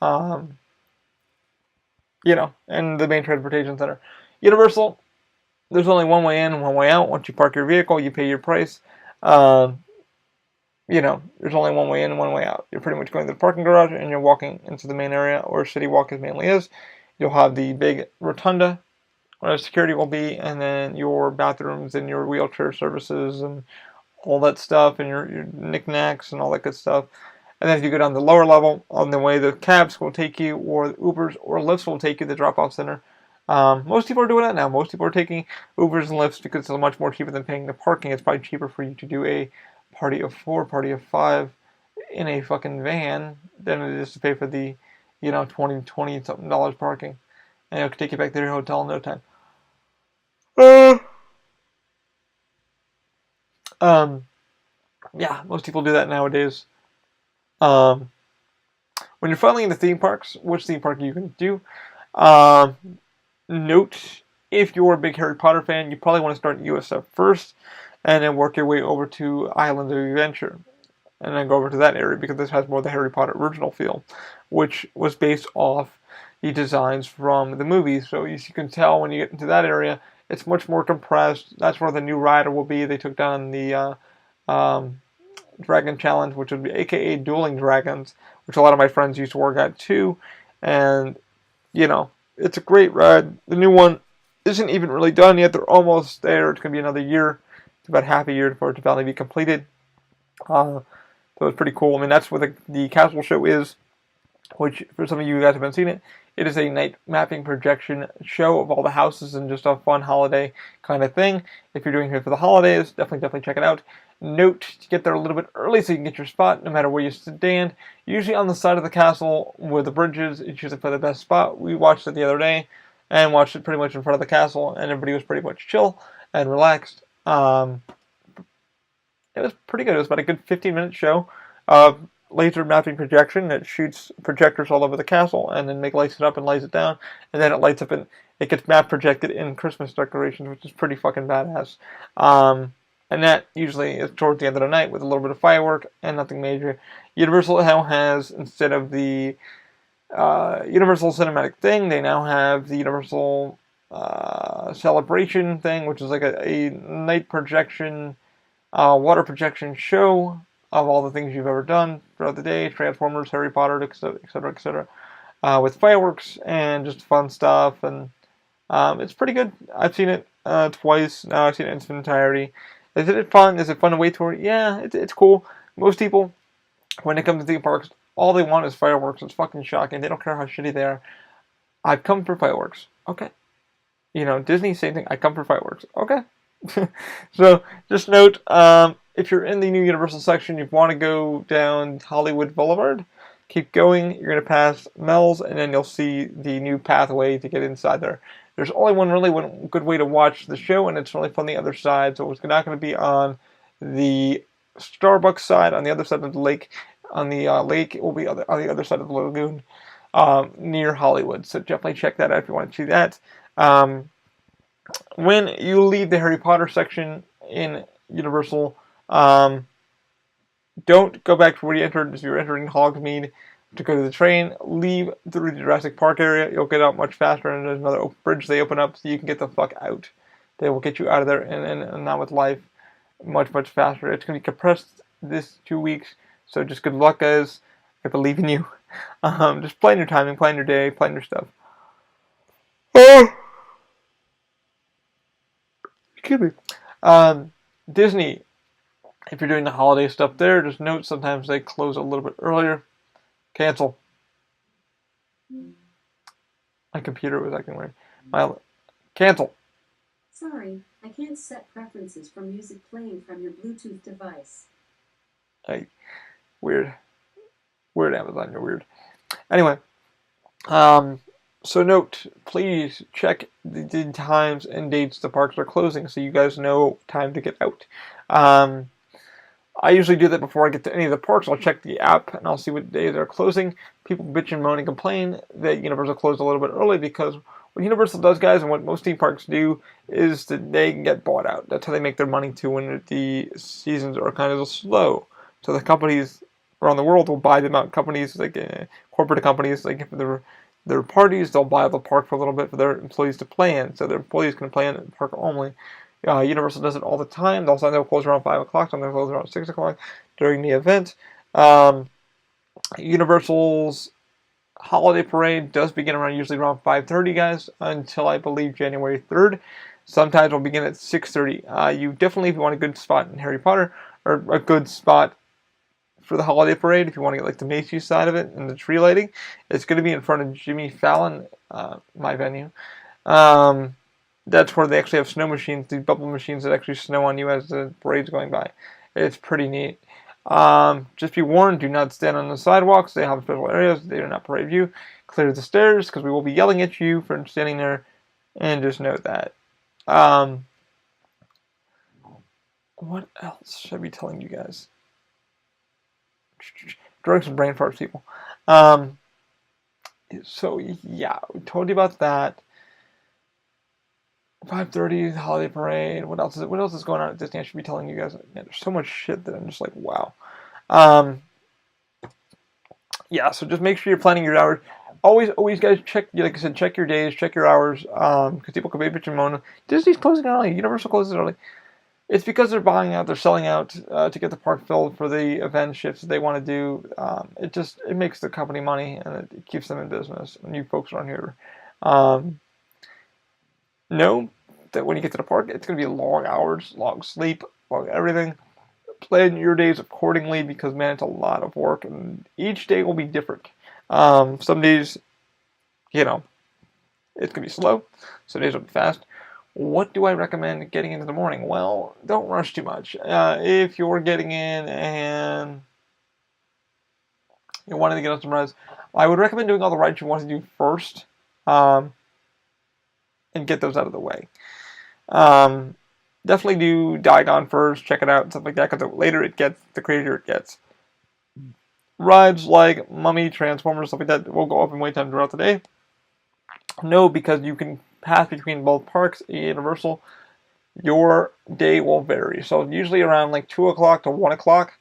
and the main transportation center. Universal, there's only one way in and one way out. Once you park your vehicle, you pay your price. there's only one way in and one way out. You're pretty much going to the parking garage and you're walking into the main area, or City Walk as mainly is. You'll have the big rotunda where security will be, and then your bathrooms and your wheelchair services and all that stuff, and your knickknacks and all that good stuff. And then if you go down the lower level, on the way the cabs will take you, or Ubers or Lyfts will take you to the drop-off center. Most people are doing that now. Most people are taking Ubers and Lyfts because it's much more cheaper than paying the parking. It's probably cheaper for you to do a party of 4, party of 5 in a fucking van than it is to pay for the, 20 something dollars parking. And it'll take you back to your hotel in no time. Uh, yeah, most people do that nowadays. When you're finally in the theme parks, which theme park are you going to do? Note, if you're a big Harry Potter fan, you probably want to start USF first, and then work your way over to Islands of Adventure, and then go over to that area, because this has more of the Harry Potter original feel, which was based off the designs from the movies. So as you can tell, when you get into that area, it's much more compressed. That's where the new rider will be. They took down the Dragon Challenge, which would be AKA Dueling Dragons, which a lot of my friends used to work at too. And, it's a great ride. The new one isn't even really done yet. They're almost there. It's going to be another year. It's about half a year for it to finally be completed. So it's pretty cool. I mean, that's what the Castle Show is, which for some of you guys haven't seen it, it is a night mapping projection show of all the houses and just a fun holiday kind of thing. If you're doing it for the holidays, definitely check it out. Note to get there a little bit early so you can get your spot no matter where you stand. Usually on the side of the castle where the bridge is, it's usually for the best spot. We watched it the other day and watched it pretty much in front of the castle, and everybody was pretty much chill and relaxed. It was pretty good. It was about a good 15-minute show. Laser mapping projection that shoots projectors all over the castle, and then lights it up and lights it down, and then it lights up and it gets map projected in Christmas decorations, which is pretty fucking badass. And that usually is towards the end of the night with a little bit of firework and nothing major. Universal now has, instead of the Universal Cinematic thing, they now have the Universal Celebration thing, which is like a night projection, water projection show of all the things you've ever done throughout the day, Transformers, Harry Potter, etc., with fireworks and just fun stuff, and it's pretty good. I've seen it twice now. I've seen it in its entirety. Is it fun? Is it fun to wait for? Yeah, it's cool. Most people, when it comes to theme parks, all they want is fireworks. It's fucking shocking. They don't care how shitty they are. I've come for fireworks. Okay. Disney, same thing. I come for fireworks. Okay. So, just note, if you're in the new Universal section, you want to go down Hollywood Boulevard, keep going. You're going to pass Mel's, and then you'll see the new pathway to get inside there. There's only one good way to watch the show, and it's really from the other side. So it's not going to be on the Starbucks side, on the other side of the lake. On the lake, it will be on the other side of the lagoon, near Hollywood. So definitely check that out if you want to see that. When you leave the Harry Potter section in Universal, don't go back to where you entered. If you're entering Hogsmeade to go to the train, leave through the Jurassic Park area. You'll get out much faster, and there's another bridge they open up so you can get the fuck out. They will get you out of there and not with life much faster. It's going to be compressed this 2 weeks, so just good luck, guys. I believe in you. Just plan your timing, plan your day, plan your stuff. Excuse me. Disney, if you're doing the holiday stuff there, just note sometimes they close a little bit earlier. Cancel. My computer was acting weird. Cancel. Sorry, I can't set preferences for music playing from your Bluetooth device. Weird. Weird, Amazon, you're weird. Anyway, so note, please check the times and dates the parks are closing so you guys know time to get out. I usually do that before I get to any of the parks. I'll check the app and I'll see what days they're closing. People bitch and moan and complain that Universal closed a little bit early because what Universal does, guys, and what most theme parks do, is that they can get bought out. That's how they make their money too when the seasons are kind of slow. So the companies around the world will buy them out. Companies like corporate companies, like for their parties, they'll buy the park for a little bit for their employees to play in, so their employees can play in the park only. Universal does it all the time. They'll close around 5 o'clock, sometimes they'll close around 6 o'clock. during the event. Um, Universal's holiday parade does begin usually around 5:30, guys, until I believe January 3rd. Sometimes we'll begin at 6:30. You definitely, if you want a good spot in Harry Potter, or a good spot for the holiday parade, if you want to get like the Macy's side of it and the tree lighting, it's going to be in front of Jimmy Fallon, my venue. Um, that's where they actually have snow machines, these bubble machines that actually snow on you as the parade's going by. It's pretty neat. Just be warned, do not stand on the sidewalks. They have special areas. They do not parade you. Clear the stairs because we will be yelling at you for standing there. And just note that. Um, what else should I be telling you guys? Drugs and brain farts, people. So yeah, we told you about that. 5:30 holiday parade. What else is going on at Disney? I should be telling you guys. Man, there's so much shit that I'm just like, wow. Yeah, so just make sure you're planning your hours. Always, guys, check. Like I said, check your days, check your hours. Because people can be bitching and moaning. Disney's closing early. Universal closes early. It's because they're buying out. They're selling out to get the park filled for the event shifts that they want to do. It makes the company money and it keeps them in business. And you folks around here. Know that when you get to the park, it's going to be long hours, long sleep, long everything. Plan your days accordingly because, man, it's a lot of work, and each day will be different. Some days, it's going to be slow. Some days will be fast. What do I recommend getting into the morning? Well, don't rush too much. If you're getting in and you're wanting to get on some rides, I would recommend doing all the rides you want to do first, and get those out of the way. Definitely do Diagon first, check it out, and stuff like that, because the later it gets, the crazier it gets. Rides like Mummy, Transformers, stuff like that will go up in wait time throughout the day. No, because you can pass between both parks and Universal, your day will vary. So usually around like 2 o'clock to 1 o'clock,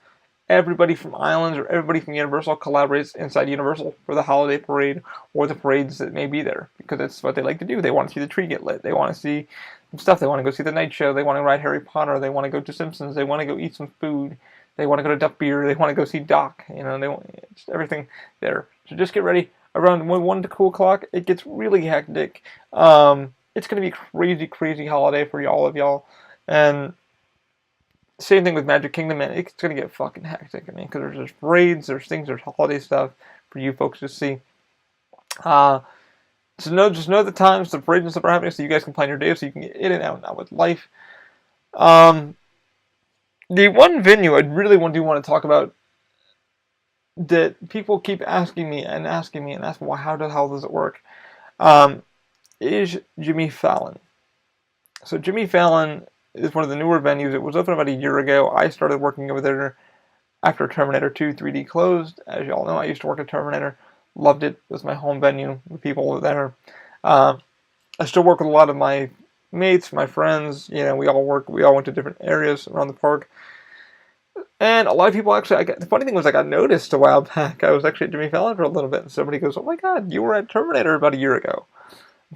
everybody from Islands or everybody from Universal collaborates inside Universal for the holiday parade or the parades that may be there, because that's what they like to do. They want to see the tree get lit. They want to see some stuff. They want to go see the night show. They want to ride Harry Potter. They want to go to Simpsons. They want to go eat some food. They want to go to Duck Beer. They want to go see Doc. They want just everything there. So just get ready. Around 1 to 2 o'clock, it gets really hectic. It's going to be crazy, crazy holiday for all of y'all. And same thing with Magic Kingdom, man. It's going to get fucking hectic. I mean, because there's parades, there's things, there's holiday stuff for you folks to see. So just know the times the parades and stuff are happening, so you guys can plan your day, so you can get in and out with life. The one venue I really want to talk about that people keep asking me, well, how the hell does it work? Is Jimmy Fallon. So Jimmy Fallon is one of the newer venues. It was open about a year ago. I started working over there after Terminator 2 3D closed. As y'all know, I used to work at Terminator. Loved it. It was my home venue. The people were there. I still work with a lot of my mates, my friends. We all went to different areas around the park. And a lot of people actually, the funny thing was I got noticed a while back. I was actually at Jimmy Fallon for a little bit, and somebody goes, "Oh my God, you were at Terminator about a year ago."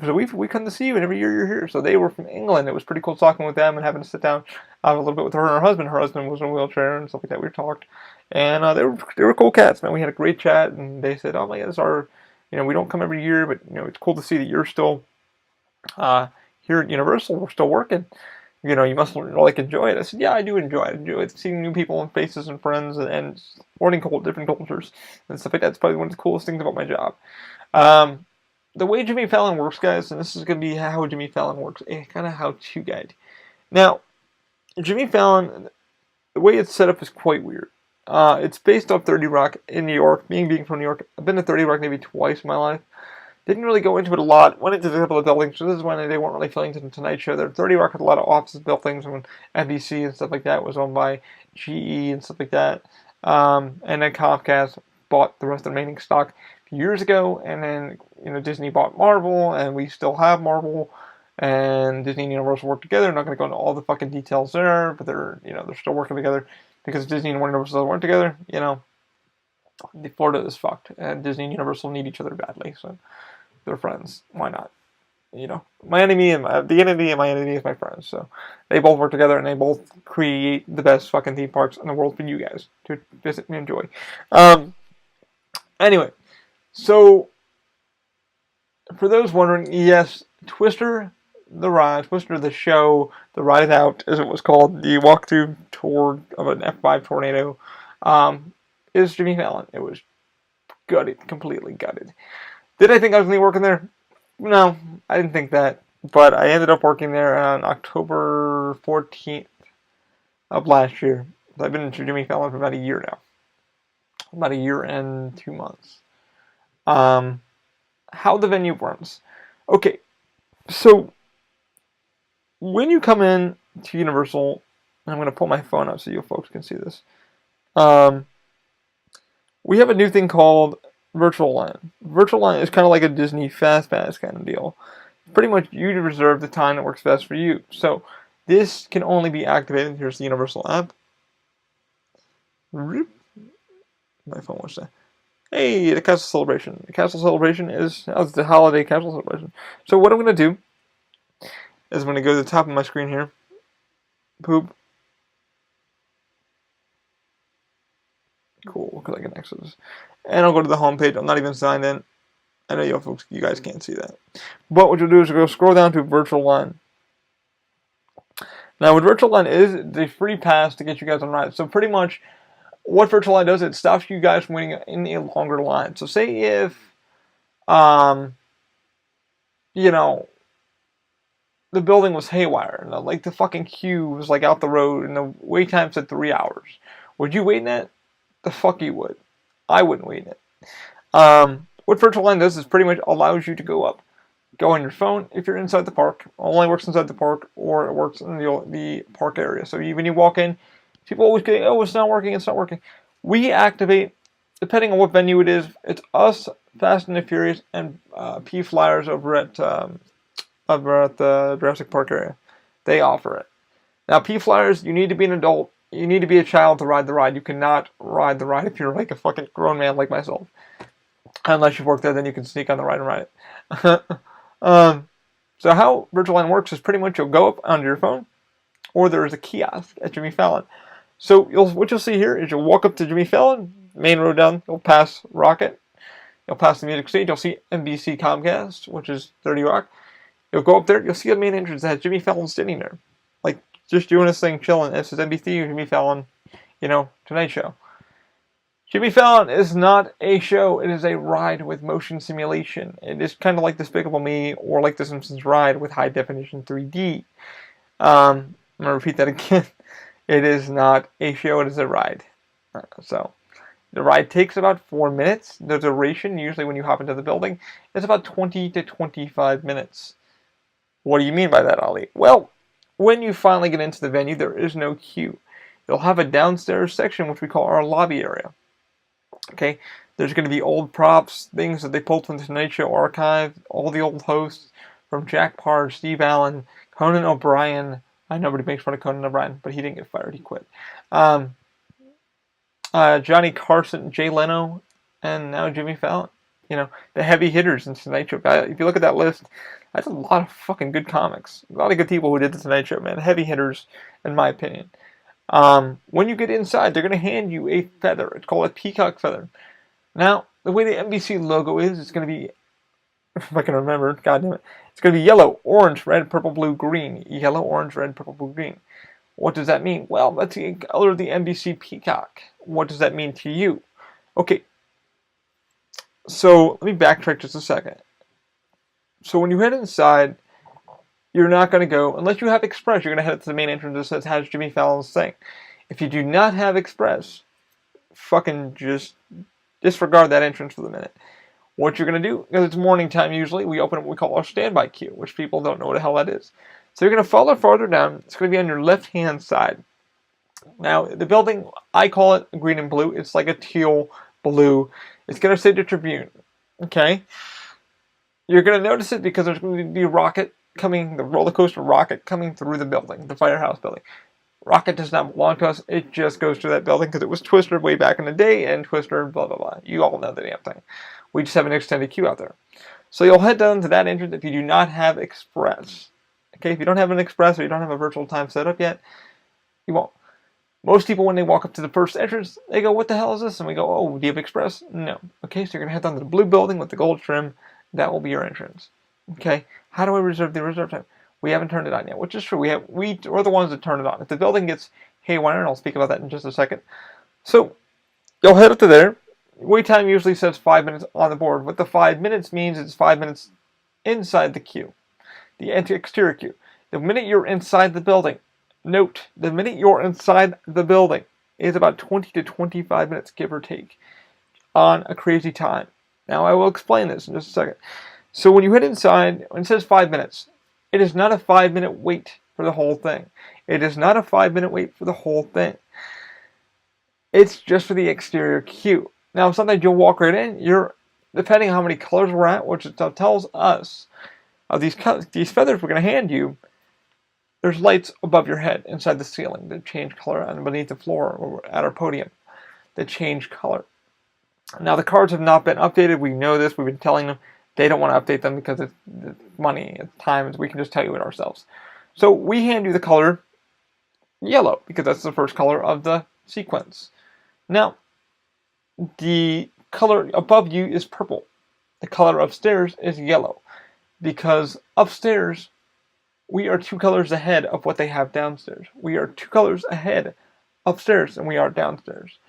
So we come to see you, and every year you're here. So they were from England. It was pretty cool talking with them and having to sit down a little bit with her and her husband. Her husband was in a wheelchair and stuff like that. We talked, and they were cool cats, man. We had a great chat, and they said, "Oh my God, it's our, we don't come every year, but it's cool to see that you're still here at Universal. We're still working. You must like enjoy it." I said, "Yeah, I do enjoy it. I enjoy it. Seeing new people and faces and friends and learning different cultures and stuff like that. It's probably one of the coolest things about my job." The way Jimmy Fallon works, guys, and this is going to be how Jimmy Fallon works, a kind of how-to guide. Now, Jimmy Fallon, the way it's set up is quite weird. It's based off 30 Rock in New York. Being from New York, I've been to 30 Rock maybe twice in my life. Didn't really go into it a lot. Went into a couple of buildings. So this is when they weren't really filling to the Tonight Show. There, 30 Rock had a lot of office buildings, and when NBC and stuff like that was owned by GE and stuff like that. And then Comcast bought the rest of the remaining stock years ago, and then Disney bought Marvel, and we still have Marvel, and Disney and Universal work together. I'm not going to go into all the fucking details there, but they're still working together because Disney and Universal weren't together. Florida is fucked, and Disney and Universal need each other badly, so they're friends. Why not? my enemy and the enemy and my enemy is my friend. So they both work together and they both create the best fucking theme parks in the world for you guys to visit and enjoy. Anyway, so for those wondering, yes, Twister Twister the show, the Ride Out, as it was called, the walkthrough tour of an F5 tornado, is Jimmy Fallon. It was gutted, completely gutted. Did I think I was going to be working there? No, I didn't think that. But I ended up working there on October 14th of last year. I've been in Jimmy Fallon for about a year now. About a year and 2 months. How the venue runs. Okay, so when you come in to Universal, and I'm going to pull my phone up so you folks can see this. We have a new thing called Virtual Line. Virtual Line is kind of like a Disney Fast Pass kind of deal. Pretty much you reserve the time that works best for you. So this can only be activated. Here's the Universal app. My phone was there. Hey, the Castle Celebration. The Castle Celebration is the holiday Castle Celebration. So what I'm going to do is I'm going to go to the top of my screen here. Poop. Cool, because I can access this. And I'll go to the home page. I'm not even signed in. I know you guys can't see that. But what you'll do is go scroll down to Virtual Line. Now, what Virtual Line is the free pass to get you guys on rides. So pretty much what Virtual Line does, it stops you guys from waiting in a longer line. So say if, the building was haywire, and like the fucking queue was like out the road, and the wait time said 3 hours. Would you wait in that? The fuck you would. I wouldn't wait in it. What Virtual Line does is pretty much allows you to go on your phone if you're inside the park. It only works inside the park, or it works in the park area. So when you walk in, people always go, oh, it's not working, it's not working. We activate, depending on what venue it is, it's us, Fast and the Furious, and P Flyers over at the Jurassic Park area. They offer it. Now, P Flyers, you need to be an adult. You need to be a child to ride the ride. You cannot ride the ride if you're like a fucking grown man like myself. Unless you work there, then you can sneak on the ride and ride it. So how Virtual Line works is pretty much you'll go up onto your phone, or there is a kiosk at Jimmy Fallon. So what you'll see here is you'll walk up to Jimmy Fallon, main road down, you'll pass Rocket, you'll pass the music stage, you'll see NBC Comcast, which is 30 Rock. You'll go up there, you'll see a main entrance that has Jimmy Fallon sitting there. Like, just doing this thing, chilling. This is NBC, Jimmy Fallon, Tonight Show. Jimmy Fallon is not a show, it is a ride with motion simulation. It is kind of like Despicable Me or like The Simpsons ride with high definition 3D. I'm going to repeat that again. It is not a show, it is a ride. So, the ride takes about 4 minutes. The duration, usually when you hop into the building, is about 20 to 25 minutes. What do you mean by that, Ali? Well, when you finally get into the venue, there is no queue. You'll have a downstairs section, which we call our lobby area. Okay, there's going to be old props, things that they pulled from the Tonight Show archive, all the old hosts, from Jack Parr, Steve Allen, Conan O'Brien. I know nobody makes fun of Conan O'Brien, but he didn't get fired, he quit. Johnny Carson, Jay Leno, and now Jimmy Fallon. The heavy hitters in Tonight Show. If you look at that list, that's a lot of fucking good comics. A lot of good people who did the Tonight Show, man. Heavy hitters, in my opinion. When you get inside, they're going to hand you a feather. It's called a peacock feather. Now, the way the NBC logo is, it's going to be, if I can remember, God damn it, it's going to be yellow, orange, red, purple, blue, green. Yellow, orange, red, purple, blue, green. What does that mean? Well, that's the color of the NBC peacock. What does that mean to you? Okay, so let me backtrack just a second. So when you head inside, you're not going to go, unless you have Express, you're going to head to the main entrance that says has Jimmy Fallon's thing. If you do not have Express, fucking just disregard that entrance for the minute. What you're going to do, because it's morning time usually, we open what we call our standby queue, which people don't know what the hell that is. So you're going to follow farther down. It's going to be on your left-hand side. Now, the building, I call it green and blue. It's like a teal blue. It's going to say the Tribune. Okay? You're going to notice it because there's going to be a rocket coming, the roller coaster rocket coming through the building, the firehouse building. Rocket does not belong to us. It just goes to that building because it was Twister way back in the day, and Twister, blah, blah, blah. You all know the damn thing. We just have an extended queue out there. So you'll head down to that entrance if you do not have Express. Okay, if you don't have an Express or you don't have a virtual time set up yet, you won't. Most people, when they walk up to the first entrance, they go, "What the hell is this?" And we go, "Oh, do you have Express?" No. Okay, so you're going to head down to the blue building with the gold trim. That will be your entrance. Okay, how do I reserve the reserve time? We haven't turned it on yet, which is true. We're the ones that turn it on. If the building gets haywire, and I'll speak about that in just a second. So you'll head up to there. Wait time usually says 5 minutes on the board. What the 5 minutes means is 5 minutes inside the queue, the exterior queue. The minute you're inside the building, note, the minute you're inside the building is about 20 to 25 minutes, give or take, on a crazy time. Now, I will explain this in just a second. So when you head inside, when it says 5 minutes, it is not a 5-minute wait for the whole thing. It is not a 5-minute wait for the whole thing. It's just for the exterior queue. Now, sometimes you'll walk right in. Depending on how many colors we're at, which it tells us of these feathers we're going to hand you, there's lights above your head inside the ceiling that change color, and beneath the floor or at our podium that change color. Now, the cards have not been updated. We know this. We've been telling them. They don't want to update them because it's money, it's time. We can just tell you it ourselves. So we hand you the color yellow because that's the first color of the sequence. Now, the color above you is purple. The color upstairs is yellow because upstairs we are 2 colors ahead of what they have downstairs. We are 2 colors ahead upstairs than we are downstairs.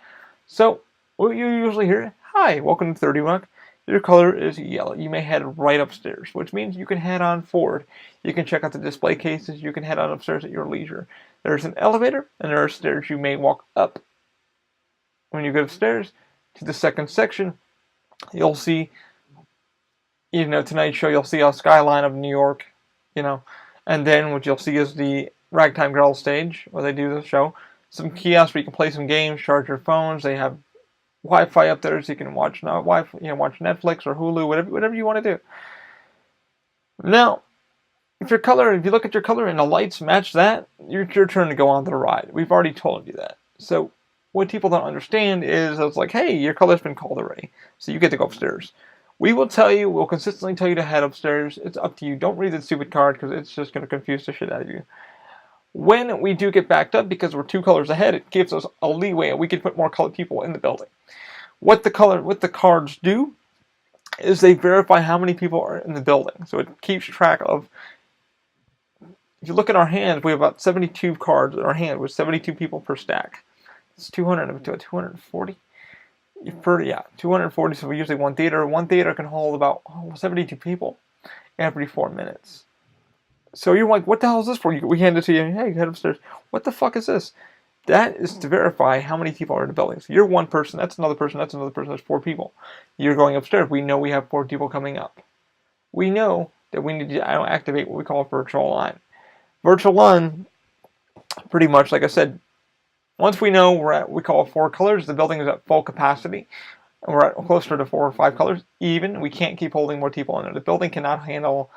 So what you usually hear, "Hi, welcome to 30 Rock. Your color is yellow." You may head right upstairs, which means you can head on forward. You can check out the display cases. You can head on upstairs at your leisure. There's an elevator and there are stairs you may walk up. When you go upstairs to the second section, you'll see, Tonight Show, you'll see a skyline of New York, and then what you'll see is the Ragtime Girl stage where they do the show. Some kiosks where you can play some games, charge your phones. They have Wi-Fi up there so you can watch watch Netflix or Hulu, whatever you want to do. Now, if you look at your color and the lights match that, it's your turn to go on to the ride. We've already told you that. So what people don't understand is it's like, hey, your color's been called already, so you get to go upstairs. We'll consistently tell you to head upstairs. It's up to you. Don't read the stupid card because it's just going to confuse the shit out of you. When we do get backed up because we're 2 colors ahead, it gives us a leeway and we can put more colored people in the building. What the cards do is they verify how many people are in the building. So it keeps track of, if you look at our hands, we have about 72 cards in our hand with 72 people per stack. It's 240? 240, so we usually one theater. One theater can hold about 72 people every 4 minutes. So you're like, what the hell is this for? We hand it to you, hey, head upstairs. What the fuck is this? That is to verify how many people are in the building. So you're one person, that's another person, there's 4 people. You're going upstairs. We know we have 4 people coming up. We know that we need to activate what we call a virtual line. Virtual line, pretty much, like I said, once we know we call it 4 colors, the building is at full capacity, and we're at closer to 4 or 5 colors, even, we can't keep holding more people in there. The building cannot handle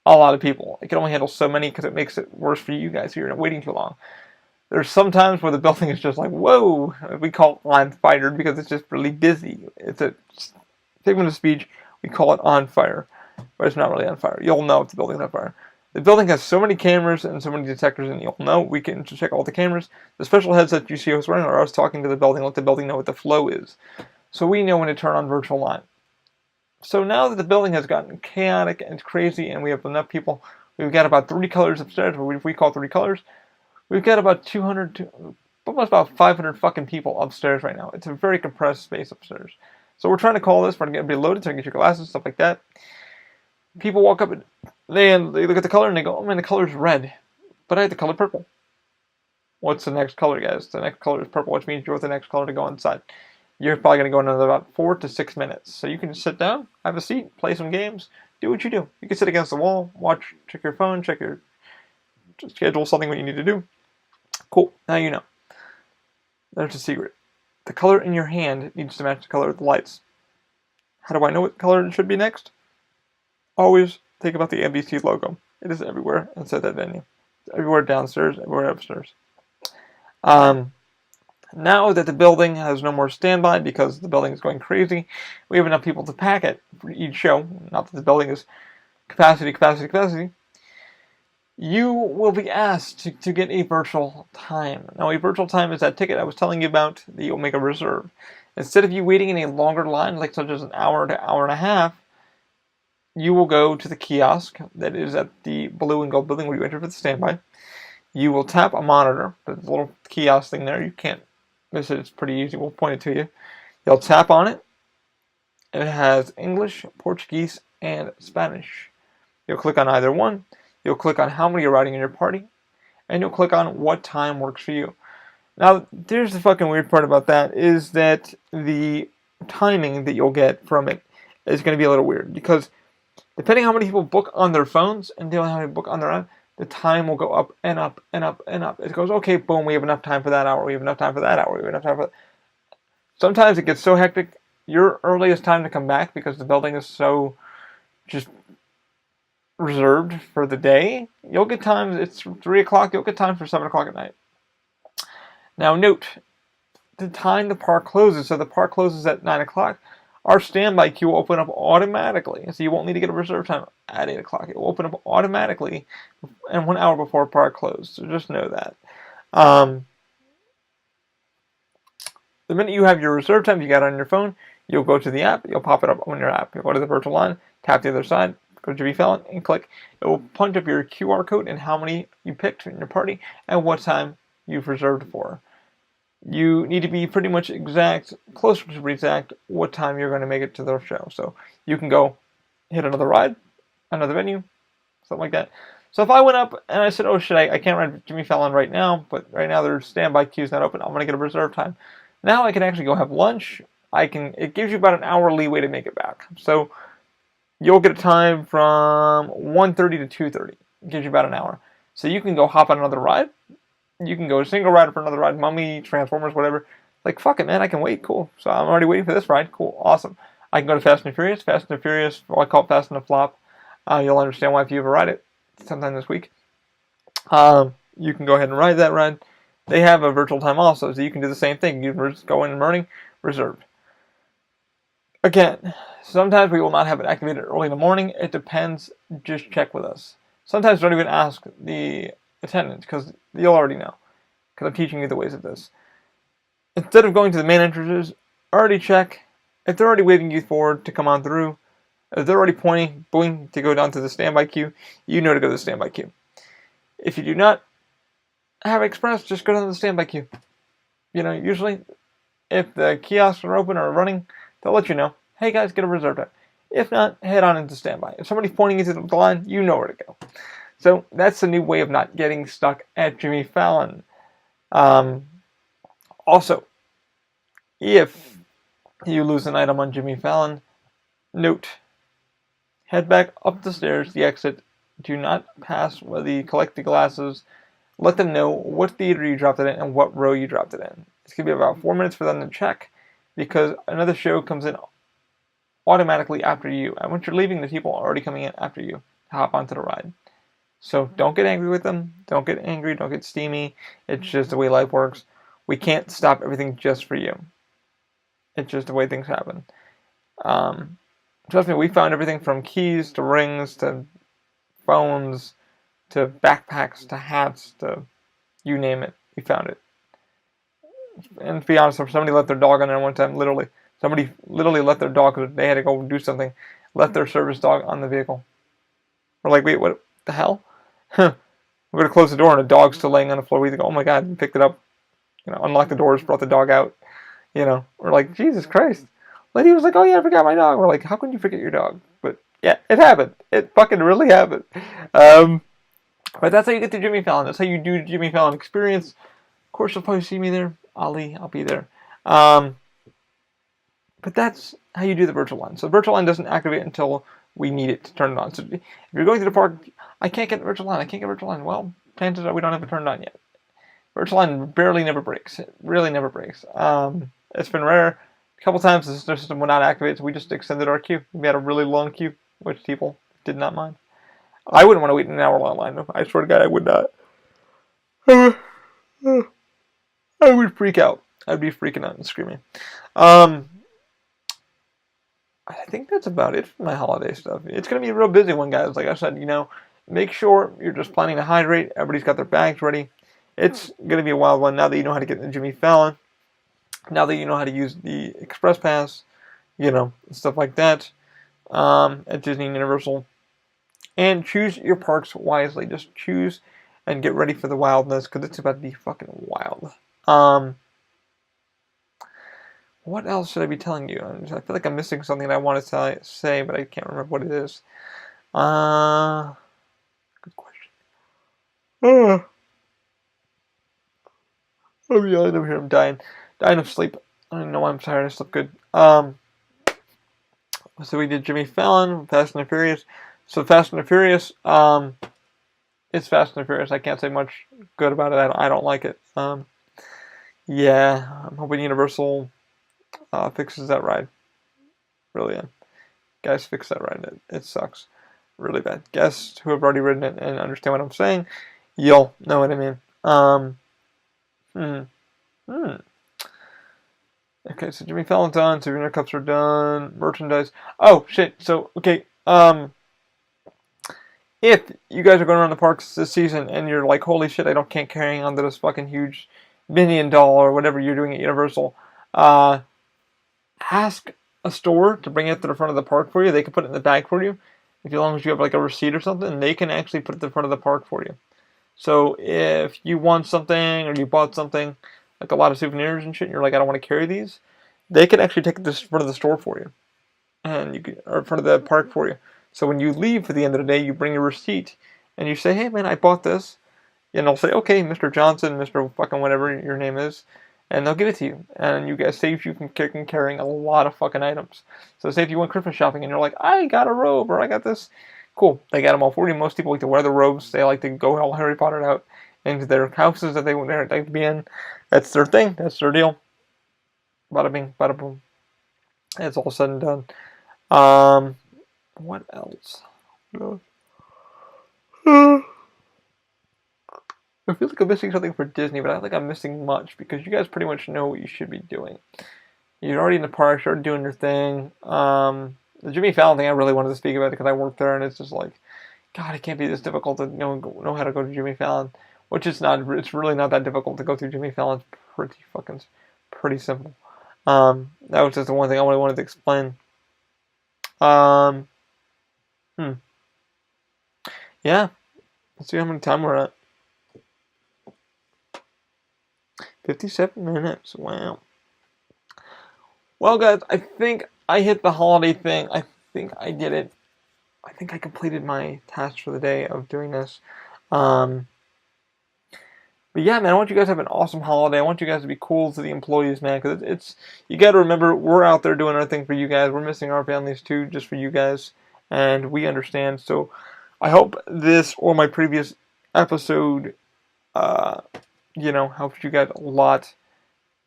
a lot of people. It can only handle so many because it makes it worse for you guys if you're waiting too long. There's some times where the building is just like, whoa, we call it on fire because it's just really busy. It's a figment of speech, we call it on fire, but it's not really on fire. You'll know if the building's on fire. The building has so many cameras and so many detectors, and you'll know. We can check all the cameras. The special headset you see us wearing are us talking to the building, let the building know what the flow is. So we know when to turn on virtual line. So now that the building has gotten chaotic and crazy, and we have enough people, we've got about 3 colors upstairs, if we call 3 colors, we've got about 200, almost about 500 fucking people upstairs right now. It's a very compressed space upstairs. So we're trying to call this, we're going to get everybody loaded, so you can get your glasses, stuff like that. People walk up and they look at the color and they go, oh man, the color's red, but I had the color purple. What's the next color, guys? The next color is purple, which means you're with the next color to go inside. You're probably going to go another about 4 to 6 minutes. So you can just sit down, have a seat, play some games, do what you do. You can sit against the wall, check your phone, schedule something what you need to do. Cool, now you know. There's a secret. The color in your hand needs to match the color of the lights. How do I know what color it should be next? Always think about the NBC logo. It is everywhere inside that venue. It's everywhere downstairs, everywhere upstairs. Now that the building has no more standby because the building is going crazy, we have enough people to pack it for each show. Not that the building is capacity. You will be asked to get a virtual time. Now, a virtual time is that ticket I was telling you about that you'll make a reserve. Instead of you waiting in a longer line, like such as an hour to hour and a half, you will go to the kiosk that is at the blue and gold building where you enter for the standby. You will tap a monitor. There's a little kiosk thing there. You can't miss it. It's pretty easy. We'll point it to you. You'll tap on it. It has English, Portuguese, and Spanish. You'll click on either one. You'll click on how many you're riding in your party. And you'll click on what time works for you. Now, there's the fucking weird part about that is that the timing that you'll get from it is going to be a little weird because depending on how many people book on their phones and how many book on their app, the time will go up and up and up and up. It goes, okay, boom, we have enough time for that hour. We have enough time for that hour. We have enough time for that. Sometimes it gets so hectic, your earliest time to come back because the building is so just reserved for the day, you'll get time, it's 3 o'clock, you'll get time for 7 o'clock at night. Now note, the time the park closes, so the park closes at 9 o'clock, our standby queue will open up automatically. So you won't need to get a reserve time at 8 o'clock. It will open up automatically and 1 hour before park closed. So just know that. The minute you have your reserve time, you got it on your phone, you'll go to the app, you'll pop it up on your app. You'll go to the virtual line, tap the other side, go to Jimmy Fallon, and click. It will punch up your QR code and how many you picked in your party and what time you've reserved for. You need to be pretty much exact, closer to exact, what time you're going to make it to the show. So you can go hit another ride, another venue, something like that. So if I went up and I said, oh shit, I can't ride Jimmy Fallon right now, but right now their standby queue's not open, I'm going to get a reserve time. Now I can actually go have lunch. It gives you about an hour leeway to make it back. So you'll get a time from 1:30 to 2:30. It gives you about an hour. So you can go hop on another ride. You can go single ride for another ride, Mummy, Transformers, whatever. Like, fuck it, man, I can wait, cool. So I'm already waiting for this ride, cool, awesome. I can go to Fast and Furious, well, I call it Fast and the Flop. You'll understand why if you ever ride it sometime this week. You can go ahead and ride that ride. They have a virtual time also, so you can do the same thing. You can go in the morning, reserved. Again, sometimes we will not have it activated early in the morning. It depends. Just check with us. Sometimes don't even ask the attendant because you'll already know. Because I'm teaching you the ways of this. Instead of going to the main entrances, already check. If they're already waving you forward to come on through, if they're already pointing, boing, to go down to the standby queue, you know to go to the standby queue. If you do not have Express, just go down to the standby queue. You know, usually, if the kiosks are open or running, they'll let you know, hey guys, get a reserve time. If not, head on into standby. If somebody's pointing you to the line, you know where to go. So that's the new way of not getting stuck at Jimmy Fallon. Also, if you lose an item on Jimmy Fallon, note, head back up the stairs, the exit. Do not pass collect the glasses. Let them know what theater you dropped it in and what row you dropped it in. It's going to be about 4 minutes for them to check because another show comes in automatically after you. And once you're leaving, the people are already coming in after you to hop onto the ride. So don't get angry with them. Don't get angry. Don't get steamy. It's just the way life works. We can't stop everything just for you. It's just the way things happen. Trust me, we found everything from keys to rings to phones to backpacks to hats to you name it. We found it. And to be honest, if somebody let their dog on there one time, somebody literally let their dog, because they had to go do something, left their service dog on the vehicle. We're like, wait, what the hell? We're going to close the door and the dog's still laying on the floor. We go, oh my God, we picked it up, unlocked the doors, brought the dog out. We're like, Jesus Christ. Lady was like, oh yeah, I forgot my dog. We're like, how can you forget your dog? But yeah, it happened. It fucking really happened. But that's how you get to Jimmy Fallon. That's how you do the Jimmy Fallon experience. Of course, you'll probably see me there. Ali, I'll be there. But that's how you do the virtual line. So the virtual line doesn't activate until we need it to turn it on. So if you're going to the park, I can't get the virtual line. Well, chances are we don't have it turned on yet. Virtual line barely never breaks. It really never breaks. It's been rare. A couple times the system would not activate, so we just extended our queue. We had a really long queue, which people did not mind. I wouldn't want to wait an hour long line, though. I swear to God, I would not. I would freak out. I'd be freaking out and screaming. Um, I think that's about it for my holiday stuff. It's gonna be a real busy one, guys. Like I said, make sure you're just planning to hydrate. Everybody's got their bags ready. It's gonna be a wild one now that you know how to get into Jimmy Fallon. Now that you know how to use the Express Pass, stuff like that. At Disney and Universal, and choose your parks wisely. Just choose and get ready for the wildness because it's about to be fucking wild. What else should I be telling you? I feel like I'm missing something that I want to say, but I can't remember what it is. Good question. Oh yeah, I know here I'm dying of sleep. I don't know why I'm tired. I slept good. So we did Jimmy Fallon, Fast and the Furious. So Fast and the Furious, it's Fast and the Furious. I can't say much good about it. I don't like it. Yeah, I'm hoping Universal fixes that ride. Really, guys, fix that ride. It sucks really bad. Guests who have already ridden it and understand what I'm saying, you'll know what I mean. Hmm. Okay, so Jimmy Fallon's done. Souvenir cups are done. Merchandise. Oh shit. So okay. If you guys are going around the parks this season and you're like, holy shit, can't carry on to this fucking huge Minion doll or whatever you're doing at Universal, ask a store to bring it to the front of the park for you. They can put it in the bag for you. As long as you have like a receipt or something, they can actually put it in front of the park for you. So if you want something or you bought something, like a lot of souvenirs and shit, and you're like, I don't want to carry these, they can actually take it to the front of the store for you, and or in front of the park for you. So when you leave for the end of the day, you bring your receipt and you say, hey man, I bought this. And they'll say, okay, Mr. Johnson, Mr. fucking whatever your name is, and they'll give it to you. And you guys save you from carrying a lot of fucking items. So say if you went Christmas shopping and you're like, I got a robe or I got this, cool, they got them all for you. Most people like to wear the robes. They like to go all Harry Potter out into their houses that they would like to be in. That's their thing. That's their deal. Bada bing, bada boom. It's all said and done. What else? I feel like I'm missing something for Disney, but I don't think I'm missing much because you guys pretty much know what you should be doing. You're already in the park, you're already doing your thing. The Jimmy Fallon thing, I really wanted to speak about it because I worked there, and it's just like, God, it can't be this difficult to know how to go to Jimmy Fallon, which it's not. It's really not that difficult to go through Jimmy Fallon. It's pretty simple. That was just the one thing I really wanted to explain. Um, yeah. Let's see how many time we're at. 57 minutes. Wow. Well, guys, I think I hit the holiday thing. I think I did it. I think I completed my task for the day of doing this. But yeah, man, I want you guys to have an awesome holiday. I want you guys to be cool to the employees, man, because it's you got to remember we're out there doing our thing for you guys. We're missing our families too, just for you guys, and we understand. So I hope this or my previous episode, helps you guys a lot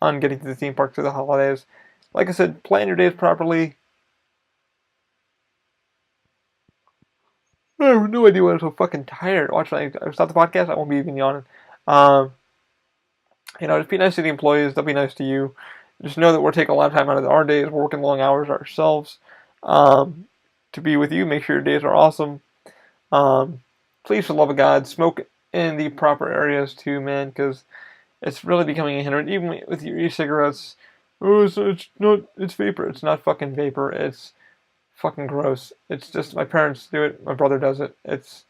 on getting to the theme park for the holidays. Like I said, plan your days properly. I have no idea why I'm so fucking tired. Watch, I stop the podcast. I won't be even yawning. Just be nice to the employees. They'll be nice to you. Just know that we're taking a lot of time out of our days. We're working long hours ourselves to be with you. Make sure your days are awesome. Please, for the love of God, smoke in the proper areas too, man, because it's really becoming a hindrance. Even with your e-cigarettes, it's vapor. It's not fucking vapor. It's fucking gross. It's just my parents do it. My brother does it. It's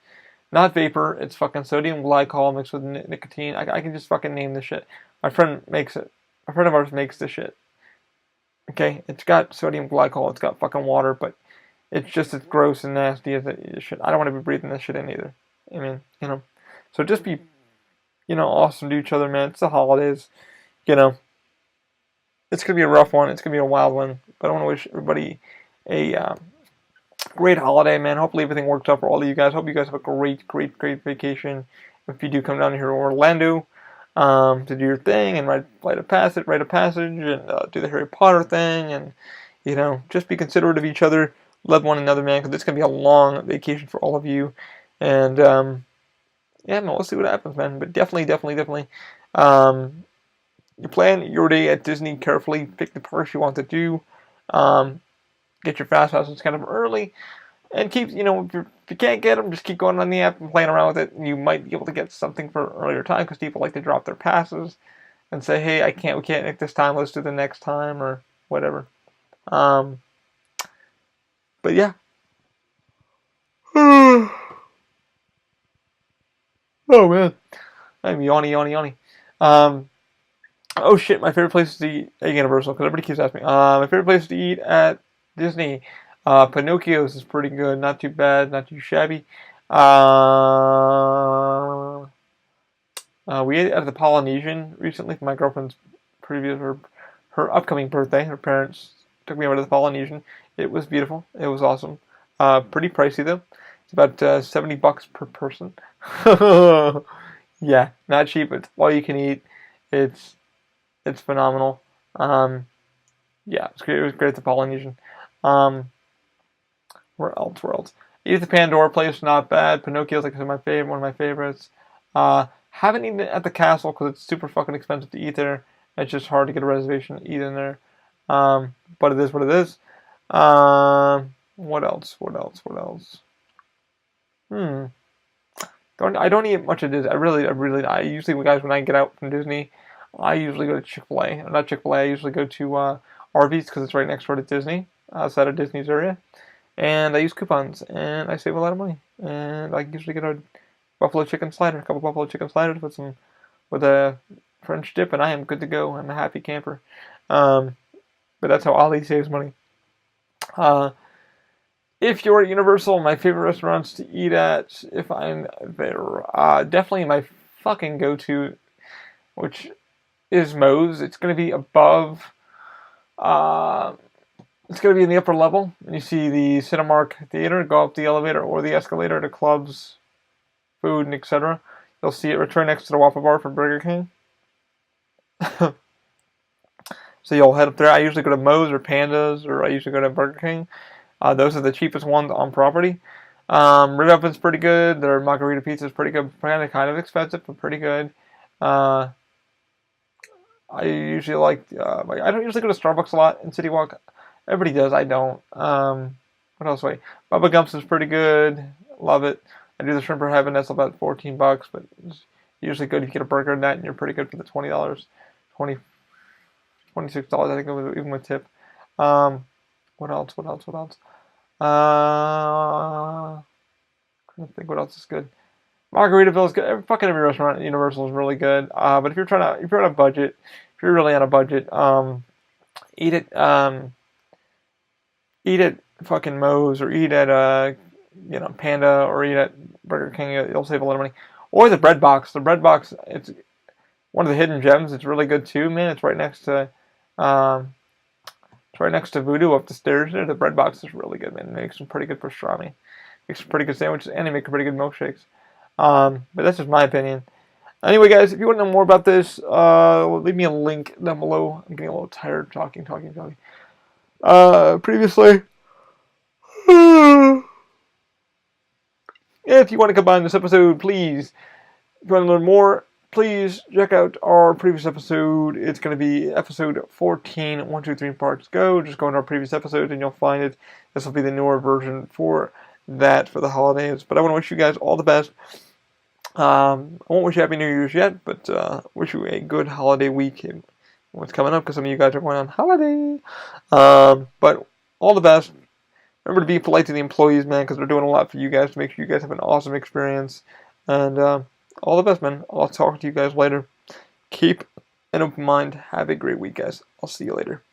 not vapor. It's fucking sodium glycol mixed with nicotine. I can just fucking name this shit. My friend makes it. A friend of ours makes this shit. Okay, it's got sodium glycol. It's got fucking water, but it's just as gross and nasty as it shit. I don't want to be breathing this shit in either. I mean, So just be, awesome to each other, man. It's the holidays. It's going to be a rough one. It's going to be a wild one. But I want to wish everybody a great holiday, man. Hopefully everything works out for all of you guys. Hope you guys have a great, great, great vacation. If you do come down here to Orlando to do your thing and write a passage and do the Harry Potter thing and, just be considerate of each other. Love one another, man, because it's going to be a long vacation for all of you. And, yeah, man, we'll see what happens, man. But definitely, you plan your day at Disney carefully. Pick the parks you want to do. Um, get your fast passes kind of early, and keep, if you can't get them, just keep going on the app and playing around with it. And you might be able to get something for earlier time because people like to drop their passes and say, hey, we can't make this time. Let's do the next time or whatever. But yeah. Oh man, I'm yawny. Um, oh shit, my favorite place to eat at Universal, because everybody keeps asking me. My favorite place to eat at Disney, Pinocchio's is pretty good, not too bad, not too shabby. We ate at the Polynesian recently for my girlfriend's her upcoming birthday. Her parents took me over to the Polynesian. It was beautiful. It was awesome. Pretty pricey though. It's about $70 per person. Yeah, not cheap. It's all you can eat. It's phenomenal. Yeah, it's great. It was great at the Polynesian. Um, where else? Where else? Eat the Pandora place, not bad. Pinocchio's like I said, one of my favorites. Haven't eaten it at the castle because it's super fucking expensive to eat there. It's just hard to get a reservation to eat in there. But it is what it is. What else? What else? What else? I don't eat much of Disney. I usually, guys, when I get out from Disney, I usually go to Chick-fil-A. Not Chick-fil-A, I usually go to Arby's because it's right next door to Disney, outside of Disney's area. And I use coupons, and I save a lot of money. And I usually get a buffalo chicken slider, a couple buffalo chicken sliders with a French dip, and I am good to go. I'm a happy camper. But that's how Ali saves money. If you're at Universal, my favorite restaurants to eat at, if I'm there, definitely my fucking go-to, which is Moe's. It's going to be above, it's going to be in the upper level. And you see the Cinemark Theater, go up the elevator or the escalator to clubs, food, and etc. You'll see it right next to the Waffle Bar from Burger King. So you'll head up there. I usually go to Moe's or Panda's, or I usually go to Burger King. Those are the cheapest ones on property. Red Oven's pretty good. Their margarita pizza is pretty good. Kind of expensive, but pretty good. I usually I don't usually go to Starbucks a lot in City Walk. Everybody does. I don't. What else? Wait, Bubba Gump's is pretty good. Love it. I do the Shrimp for Heaven. That's about $14, but it's usually good if you get a burger in that, and you're pretty good for the $20, $26. I think even with tip. What else? Trying to think what else is good. Margaritaville is good. Fucking every restaurant at Universal is really good. But if you're on a budget, if you're really on a budget, eat at fucking Moe's or eat at Panda or eat at Burger King. You'll save a lot of money. Or the bread box. The bread box, it's one of the hidden gems. It's really good too, man. It's right next to Voodoo up the stairs there. The bread box is really good, man. It makes some pretty good pastrami. Makes some pretty good sandwiches, and they make pretty good milkshakes. But that's just my opinion. Anyway, guys, if you want to know more about this, leave me a link down below. I'm getting a little tired talking. Previously. If you want to combine this episode, please, if you want to learn more, please check out our previous episode. It's going to be episode 14, 1, 2, 3 parts go. Just go into our previous episode and you'll find it. This will be the newer version for that for the holidays. But I want to wish you guys all the best. I won't wish you Happy New Year's yet, but wish you a good holiday week. What's coming up because some of you guys are going on holiday. But all the best. Remember to be polite to the employees, man, because they're doing a lot for you guys to make sure you guys have an awesome experience. And all the best, man. I'll talk to you guys later. Keep an open mind. Have a great week, guys. I'll see you later.